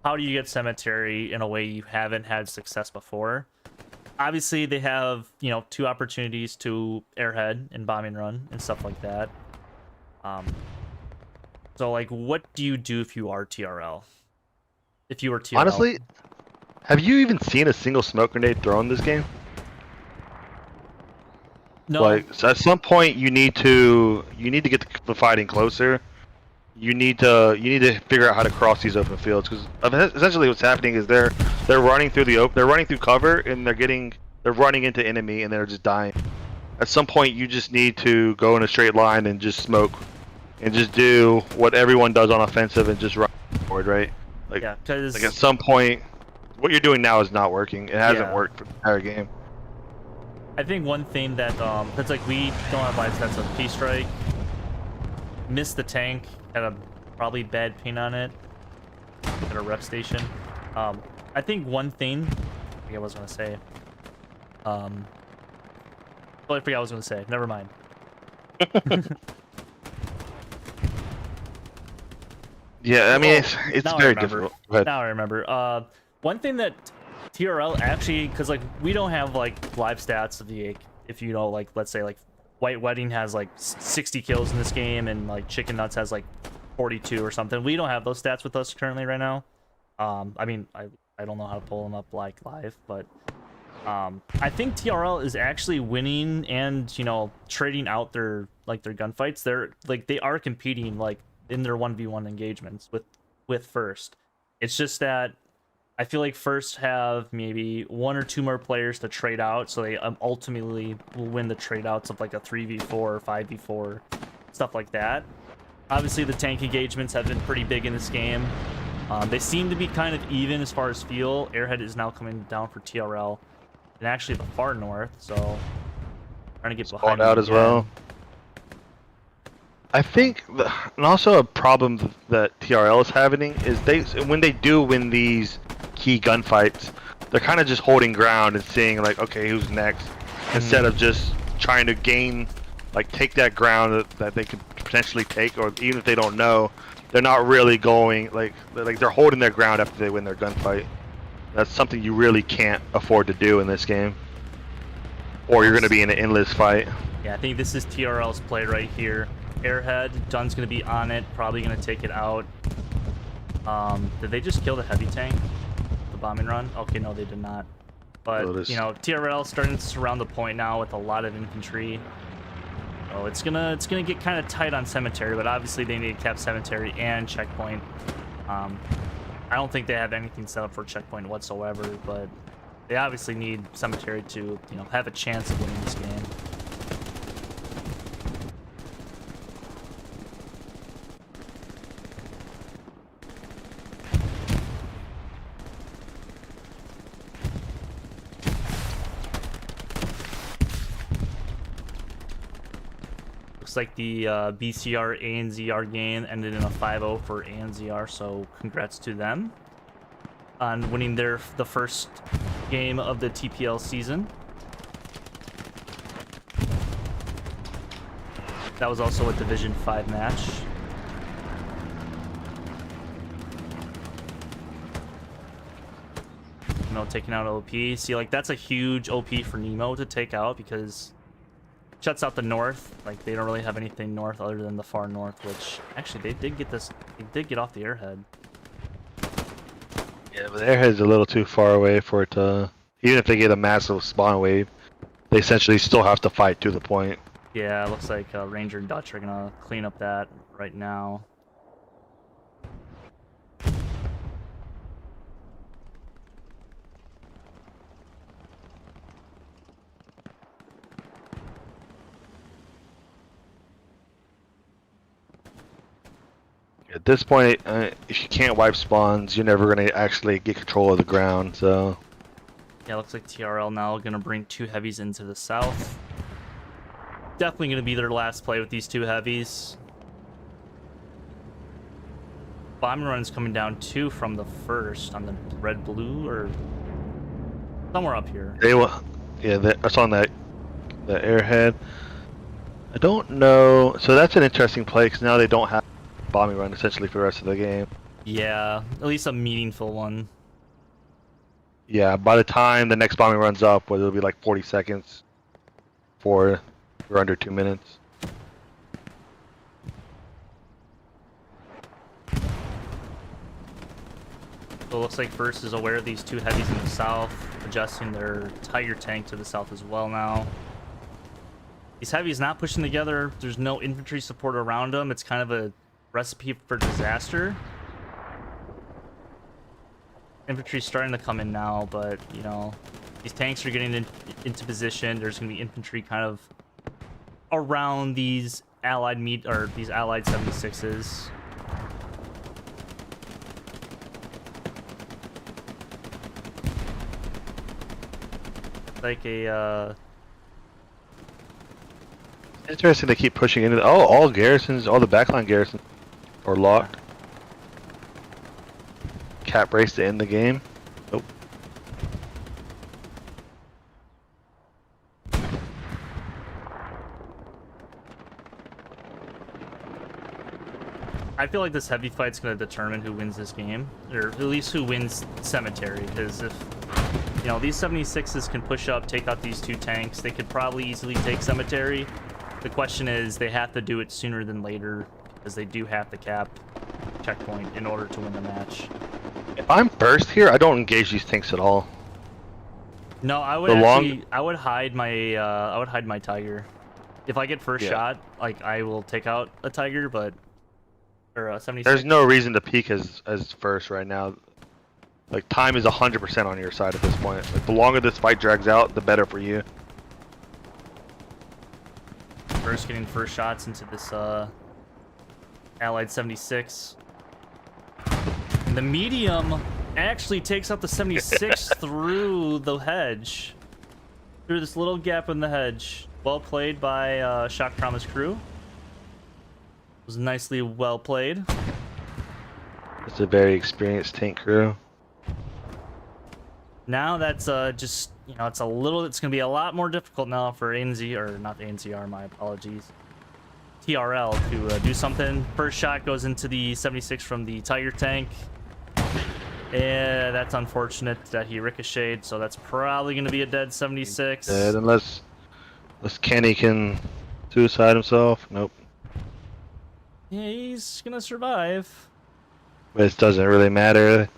[SPEAKER 2] How do you get cemetery in a way you haven't had success before? Obviously, they have, 2 opportunities to airhead and bombing run and stuff like that. So, like, what do you do if you are TRL? If you were TRL?
[SPEAKER 3] Honestly, have you even seen a single smoke grenade thrown this game?
[SPEAKER 2] no.
[SPEAKER 3] Like, so at some point, you need to get the fighting closer. You need to figure out how to cross these open fields, because essentially what's happening is they're running through they're running through cover, and they're running into enemy, and they're just dying. At some point, you just need to go in a straight line and just smoke, and just do what everyone does on offensive and just run forward, right? Like,
[SPEAKER 2] Yeah, because
[SPEAKER 3] like at some point, what you're doing now is not working. It hasn't
[SPEAKER 2] Yeah.
[SPEAKER 3] worked for the entire game.
[SPEAKER 2] I think one thing that that's like we don't have live stats of P-Strike. Missed the tank, had a probably bad ping on it at a rep station. I think one thing I forget what I was gonna say. Oh, I forgot what I was gonna say. Never mind.
[SPEAKER 3] Yeah, I mean,
[SPEAKER 2] Oh,
[SPEAKER 3] it's
[SPEAKER 2] now I
[SPEAKER 3] very
[SPEAKER 2] remember.
[SPEAKER 3] difficult. Go ahead.
[SPEAKER 2] Now I remember. One thing that TRL actually, because like we don't have like live stats of the if like let's say like White Wedding has like 60 kills in this game and like Chicken Nuts has like 42 or something. We don't have those stats with us currently right now. I mean I don't know how to pull them up like live, but I think TRL is actually winning and trading out their gunfights. They are competing like in their 1v1 engagements with First. It's just that I feel like First have maybe 1 or 2 more players to trade out, so they ultimately will win the trade outs of like a 3v4 or 5v4, stuff like that. Obviously, the tank engagements have been pretty big in this game. They seem to be kind of even as far as feel. Airhead is now coming down for TRL, and actually the far north, so trying to get behind
[SPEAKER 3] Spawned out
[SPEAKER 2] them
[SPEAKER 3] as well.
[SPEAKER 2] again.
[SPEAKER 3] I think, and also a problem that TRL is having is when they do win these key gunfights, they're kind of just holding ground and seeing like, okay, who's next, instead of just trying to gain like take that ground that they could potentially take, or even if they don't know, they're not really going like they're holding their ground after they win their gunfight. That's something you really can't afford to do in this game, or you're going to be in an endless fight.
[SPEAKER 2] Yeah, I think this is TRL's play right here. Airhead, Dunn's going to be on it, probably going to take it out. Did they just kill the heavy tank? The bombing run? Okay, no, they did not. But, you know, TRL starting to surround the point now with a lot of infantry. So it's gonna get kind of tight on cemetery, but obviously they need to cap cemetery and checkpoint. I don't think they have anything set up for checkpoint whatsoever, but they obviously need cemetery to, you know, have a chance of winning this game. Looks like the BCR ANZR game ended in a 5-0 for ANZR, so congrats to them on winning the first game of the TPL season. That was also a Division 5 match. Nemo taking out OP. See, like, that's a huge OP for Nemo to take out because shuts out the north. Like, they don't really have anything north other than the far north, which actually they did get this. They did get off the Airhead.
[SPEAKER 3] Yeah, but the Airhead's a little too far away for it to. Even if they get a massive spawn wave, they essentially still have to fight to the point.
[SPEAKER 2] Yeah, it looks like Ranger and Dutch are gonna clean up that right now.
[SPEAKER 3] At this point, if you can't wipe spawns, you're never going to actually get control of the ground, so...
[SPEAKER 2] Yeah, looks like TRL now going to bring 2 heavies into the south. Definitely going to be their last play with these 2 heavies. Bombing run's coming down 2 from the first on the red-blue, or somewhere up here.
[SPEAKER 3] They will, yeah, that's on the Airhead. I don't know... So that's an interesting play, because now they don't have bombing run essentially for the rest of the game.
[SPEAKER 2] Yeah, at least a meaningful one.
[SPEAKER 3] Yeah, by the time the next bombing runs up, it'll be like 40 seconds for or under 2 minutes.
[SPEAKER 2] So it looks like First is aware of these 2 heavies in the south, adjusting their Tiger tank to the south as well now. These heavies not pushing together. There's no infantry support around them. It's kind of a recipe for disaster. Infantry's starting to come in now, but you know, these tanks are getting into position. There's going to be infantry kind of around these allied these allied 76s. Like a
[SPEAKER 3] Interesting they keep pushing into all garrisons, all the backline garrisons are locked. Cap race to end the game. Nope.
[SPEAKER 2] I feel like this heavy fight's going to determine who wins this game, or at least who wins Cemetery, because if, you know, these 76s can push up, take out these 2 tanks, they could probably easily take Cemetery. The question is, they have to do it sooner than later, because they do have to cap checkpoint in order to win the match.
[SPEAKER 3] If I'm first here, I don't engage these tanks at all.
[SPEAKER 2] No, I would I would hide my Tiger. If I get first shot, like, I will take out a Tiger, but or 76.
[SPEAKER 3] There's no reason to peek as first right now. Like, time is 100% on your side at this point. Like, the longer this fight drags out, the better for you.
[SPEAKER 2] First getting first shots into this allied 76. And the medium actually takes out the 76 through the hedge. Through this little gap in the hedge. Well played by Shock Promise crew. It was nicely well played.
[SPEAKER 3] It's a very experienced tank crew.
[SPEAKER 2] Now that's just, you know, it's gonna be a lot more difficult now for ANZ, or not the ANZR, my apologies, TRL to do something. First shot goes into the 76 from the Tiger tank. Yeah, that's unfortunate that he ricocheted, so that's probably gonna be a dead 76.
[SPEAKER 3] Dead, unless Kenny can suicide himself. Nope.
[SPEAKER 2] Yeah, he's gonna survive.
[SPEAKER 3] But it doesn't really matter.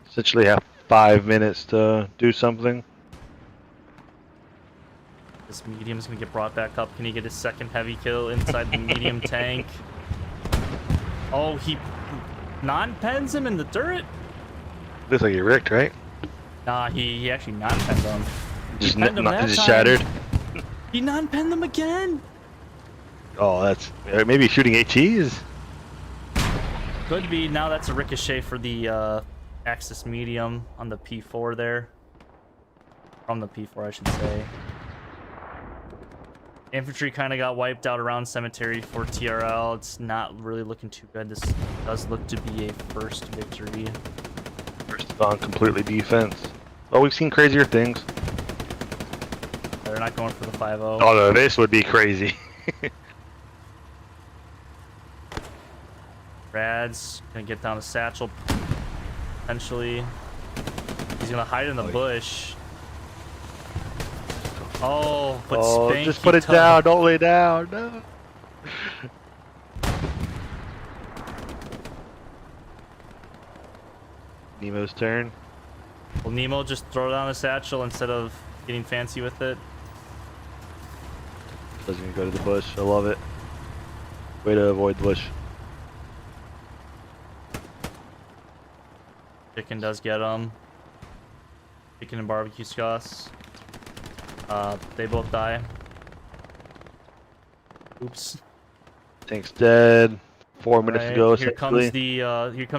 [SPEAKER 3] Essentially have 5 minutes to do something.
[SPEAKER 2] This medium's gonna get brought back up. Can he get his second heavy kill inside the medium tank? Oh, he non-pens him in the turret?
[SPEAKER 3] Looks like he ricked, right?
[SPEAKER 2] Nah, he actually non-penned him.
[SPEAKER 3] Just,
[SPEAKER 2] penned him that
[SPEAKER 3] just
[SPEAKER 2] time.
[SPEAKER 3] shattered.
[SPEAKER 2] He non-penned them again?
[SPEAKER 3] Oh, that's maybe shooting ATs.
[SPEAKER 2] Could be. Now that's a ricochet for the Axis medium on the P4 there. From the P4, I should say. Infantry kind of got wiped out around cemetery for TRL. It's not really looking too good. This does look to be a first victory.
[SPEAKER 3] First on completely defense. Oh, we've seen crazier things.
[SPEAKER 2] They're not going for the 5-0.
[SPEAKER 3] Oh no, this would be crazy.
[SPEAKER 2] Rad's gonna get down the satchel potentially. He's gonna hide in the bush. Oh, but Spanky
[SPEAKER 3] just put it down. Don't lay down. No. Nemo's turn.
[SPEAKER 2] Will Nemo just throw down the satchel instead of getting fancy with it?
[SPEAKER 3] Doesn't even go to the bush. I love it. Way to avoid the bush.
[SPEAKER 2] Chicken does get him. Chicken and barbecue sauce. They both die. Oops.
[SPEAKER 3] Tank's dead. 4 minutes to go.
[SPEAKER 2] Here comes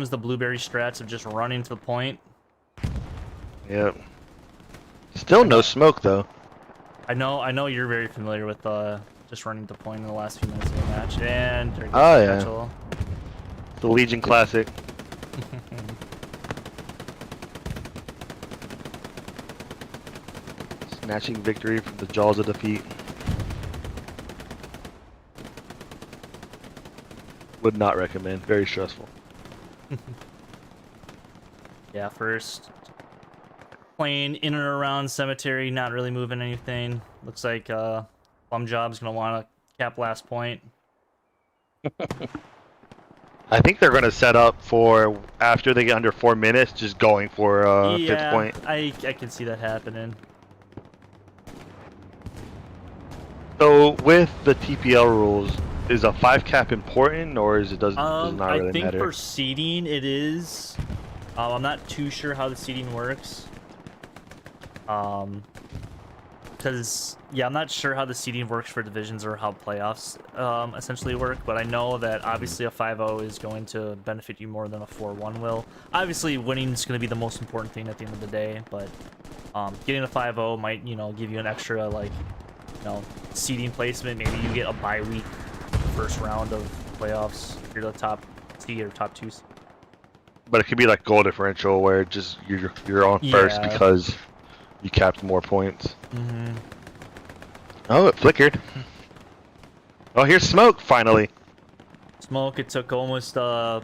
[SPEAKER 2] the blueberry strats of just running to the point.
[SPEAKER 3] Yep. Still no smoke though.
[SPEAKER 2] I know you're very familiar with just running to point in the last few minutes of the match. And there goes
[SPEAKER 3] Oh,
[SPEAKER 2] the
[SPEAKER 3] yeah.
[SPEAKER 2] satchel.
[SPEAKER 3] The Legion Classic. Snatching victory from the jaws of defeat. Would not recommend. Very stressful.
[SPEAKER 2] Yeah, first plane in and around cemetery, not really moving anything. Looks like Plum Job's gonna want to cap last point.
[SPEAKER 3] I think they're going to set up for after they get under 4 minutes, just going for
[SPEAKER 2] Yeah,
[SPEAKER 3] 5th point.
[SPEAKER 2] I can see that happening.
[SPEAKER 3] So with the TPL rules, is a 5 cap important, or is it does not really
[SPEAKER 2] I think
[SPEAKER 3] matter?
[SPEAKER 2] for seeding it is. I'm not too sure how the seeding works. Because yeah, I'm not sure how the seeding works for divisions or how playoffs essentially work. But I know that obviously a 5-0 is going to benefit you more than a 4-1 will. Obviously, winning is going to be the most important thing at the end of the day. But getting a 5-0 might, you know, give you an extra like, you know, seeding placement. Maybe you get a bye week first round of playoffs if you're the top seed or top 2 seed.
[SPEAKER 3] But it could be like goal differential, where just you're on first
[SPEAKER 2] Yeah.
[SPEAKER 3] because you capped more points.
[SPEAKER 2] Mm-hmm.
[SPEAKER 3] Oh, it flickered. Oh, here's smoke finally.
[SPEAKER 2] Smoke. It took almost like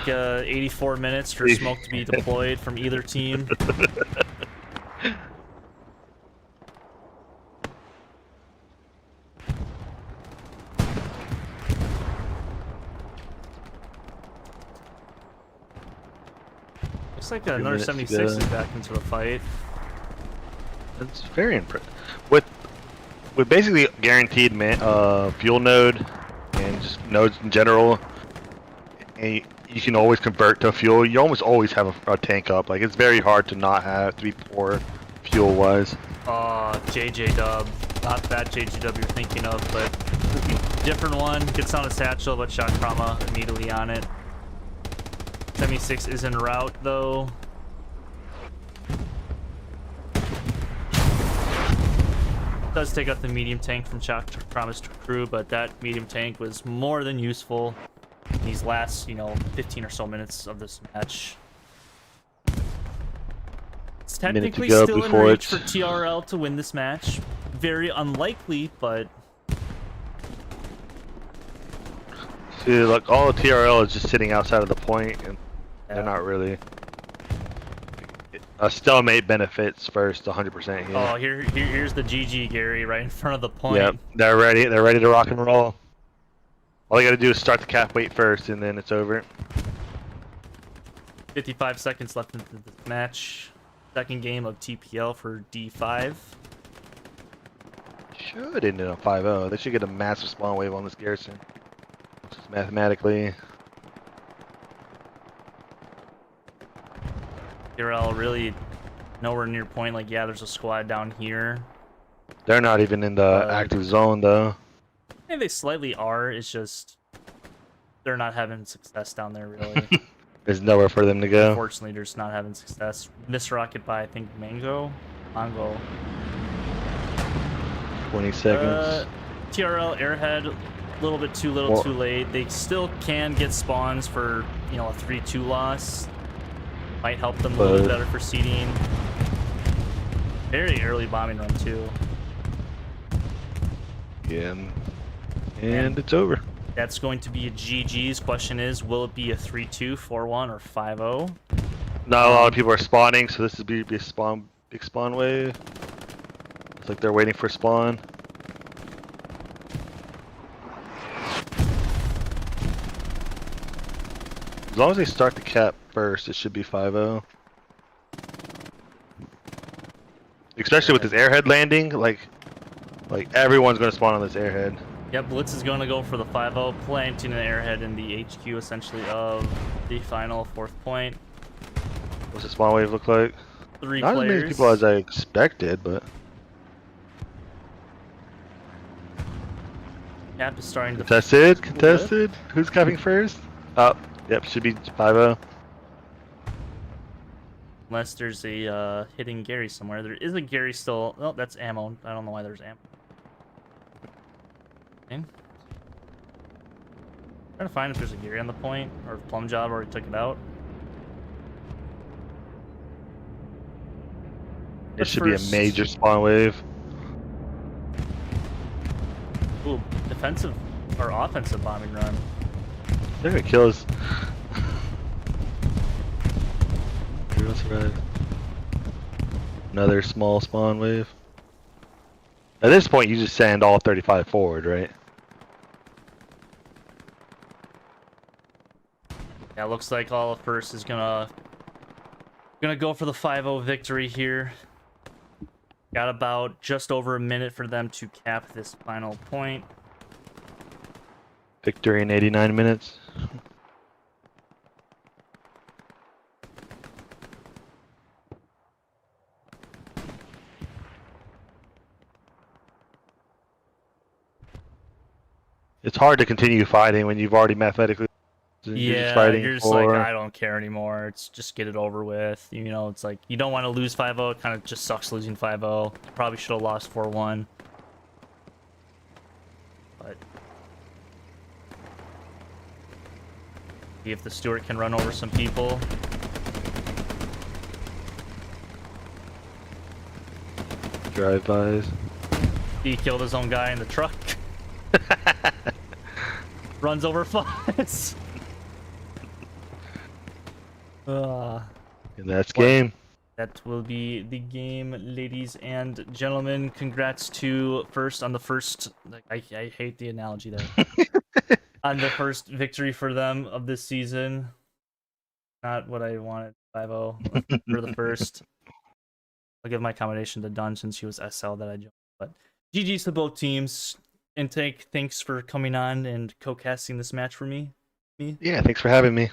[SPEAKER 2] 84 minutes for smoke to be deployed from either team. Looks like another
[SPEAKER 3] minutes to
[SPEAKER 2] 76
[SPEAKER 3] go.
[SPEAKER 2] is back into the fight.
[SPEAKER 3] That's very impressive. With basically guaranteed fuel node and just nodes in general, and you can always convert to fuel. You almost always have a tank up. Like it's very hard to not have to be poor fuel wise.
[SPEAKER 2] JJ Dub. Not that JJ Dub you're thinking of, but different one. Gets on a satchel, but shot trauma immediately on it. 76 is en route though. Does take out the medium tank from shock trauma's crew, but that medium tank was more than useful. these last, 15 or so minutes of this match. It's technically still in reach for TRL to win this match. Very unlikely, but
[SPEAKER 3] See, like all of TRL is just sitting outside of the point, and they're not really. A stalemate benefits first, 100% here.
[SPEAKER 2] oh, here's the GG, Gary, right in front of the point.
[SPEAKER 3] Yep, they're ready. They're ready to rock and roll. All you got to do is start the cap weight first, and then it's over.
[SPEAKER 2] 55 seconds left into this match. Second game of TPL for D5.
[SPEAKER 3] Should end it on 5-0. They should get a massive spawn wave on this garrison. Just mathematically.
[SPEAKER 2] TRL really nowhere near point. Like, yeah, there's a squad down here.
[SPEAKER 3] They're not even in the active zone, though.
[SPEAKER 2] I think they slightly are. It's just they're not having success down there, really.
[SPEAKER 3] There's nowhere for them to go.
[SPEAKER 2] Unfortunately, they're just not having success. Missed rocket by, I think, Mango.
[SPEAKER 3] 20 seconds.
[SPEAKER 2] TRL Airhead, a little bit too little, too late. They still can get spawns for, a 3-2 loss. Might help them a little better for seeding. Very early bombing run, too.
[SPEAKER 3] Yeah. And it's over.
[SPEAKER 2] That's going to be a GG's. Question is, will it be a 3-2, 4-1, or 5-0?
[SPEAKER 3] Not a lot of people are spawning, so this would be a big spawn wave. It's like they're waiting for spawn. As long as they start the cap first, it should be 5-0. Especially with this airhead landing, like everyone's gonna spawn on this airhead.
[SPEAKER 2] Yep, Blitz is going to go for the 5-0, planting an Airhead in the HQ, essentially, of the final 4th point.
[SPEAKER 3] What's the spawn wave look like?
[SPEAKER 2] 3
[SPEAKER 3] Not
[SPEAKER 2] players.
[SPEAKER 3] as many people as I expected, but
[SPEAKER 2] Cap is starting to...
[SPEAKER 3] Contested? Who's capping first? Oh, yep, should be 5-0.
[SPEAKER 2] Unless there's a hitting Gary somewhere. There is a Gary still... Oh, that's ammo. I don't know why there's ammo. Okay. Trying to find if there's a Gary on the point, or if Plum Job already took it out.
[SPEAKER 3] It should be a major spawn wave.
[SPEAKER 2] Ooh, defensive or offensive bombing run.
[SPEAKER 3] They're gonna kill us. Another small spawn wave. At this point, you just send all 35 forward, right?
[SPEAKER 2] Yeah, looks like all of first is gonna go for the 5-0 victory here. Got about just over a minute for them to cap this final point.
[SPEAKER 3] Victory in 89 minutes. It's hard to continue fighting when you've already mathematically.
[SPEAKER 2] Yeah, you're just like, I don't care anymore. It's just get it over with. It's like you don't want to lose 5-0. It kind of just sucks losing 5-0. Probably should have lost 4-1. But see if the Stewart can run over some people.
[SPEAKER 3] Drive-bys.
[SPEAKER 2] He killed his own guy in the truck. Runs over flies.
[SPEAKER 3] And that's game.
[SPEAKER 2] That will be the game, ladies and gentlemen. Congrats to first on the first. I hate the analogy there. On the first victory for them of this season. Not what I wanted. 5-0 for the first. I'll give my commendation to Dunn since she was SL that I joined. But GG's to both teams. And thanks for coming on and co-casting this match for me.
[SPEAKER 3] Yeah, thanks for having me.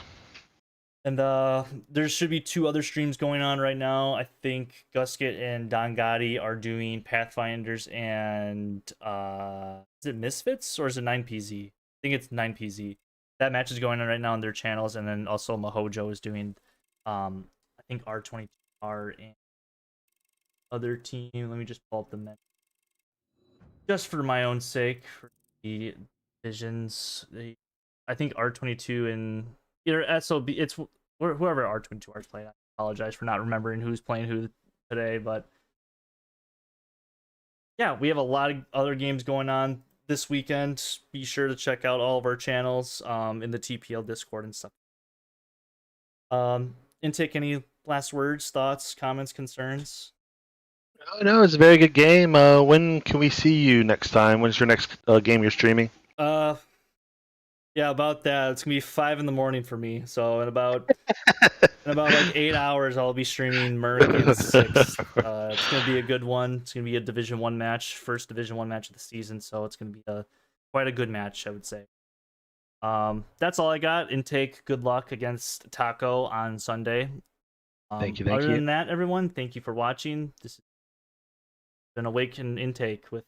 [SPEAKER 2] And there should be 2 other streams going on right now. I think Gusket and Don Gotti are doing Pathfinders and is it Misfits or is it 9PZ? I think it's 9PZ. That match is going on right now on their channels, and then also Mahojo is doing I think R22R and other team. Let me just pull up the menu. Just for my own sake, for the divisions, I think R22 and either SOB. It's whoever R22 are playing. I apologize for not remembering who's playing who today, but yeah, we have a lot of other games going on this weekend. Be sure to check out all of our channels in the TPL Discord and stuff. Intake, any last words, thoughts, comments, concerns?
[SPEAKER 3] Oh, no, it's a very good game. When can we see you next time? When's your next game you're streaming?
[SPEAKER 2] Yeah, about that. It's gonna be 5 a.m. for me. So in about like 8 hours, I'll be streaming Merc in 6th. It's gonna be a good one. It's gonna be a Division 1 match, first Division 1 match of the season. So it's gonna be quite a good match, I would say. That's all I got. Intake, good luck against Taco on Sunday.
[SPEAKER 3] Thank you.
[SPEAKER 2] Other than that, everyone, thank you for watching. This has been Awaken Intake with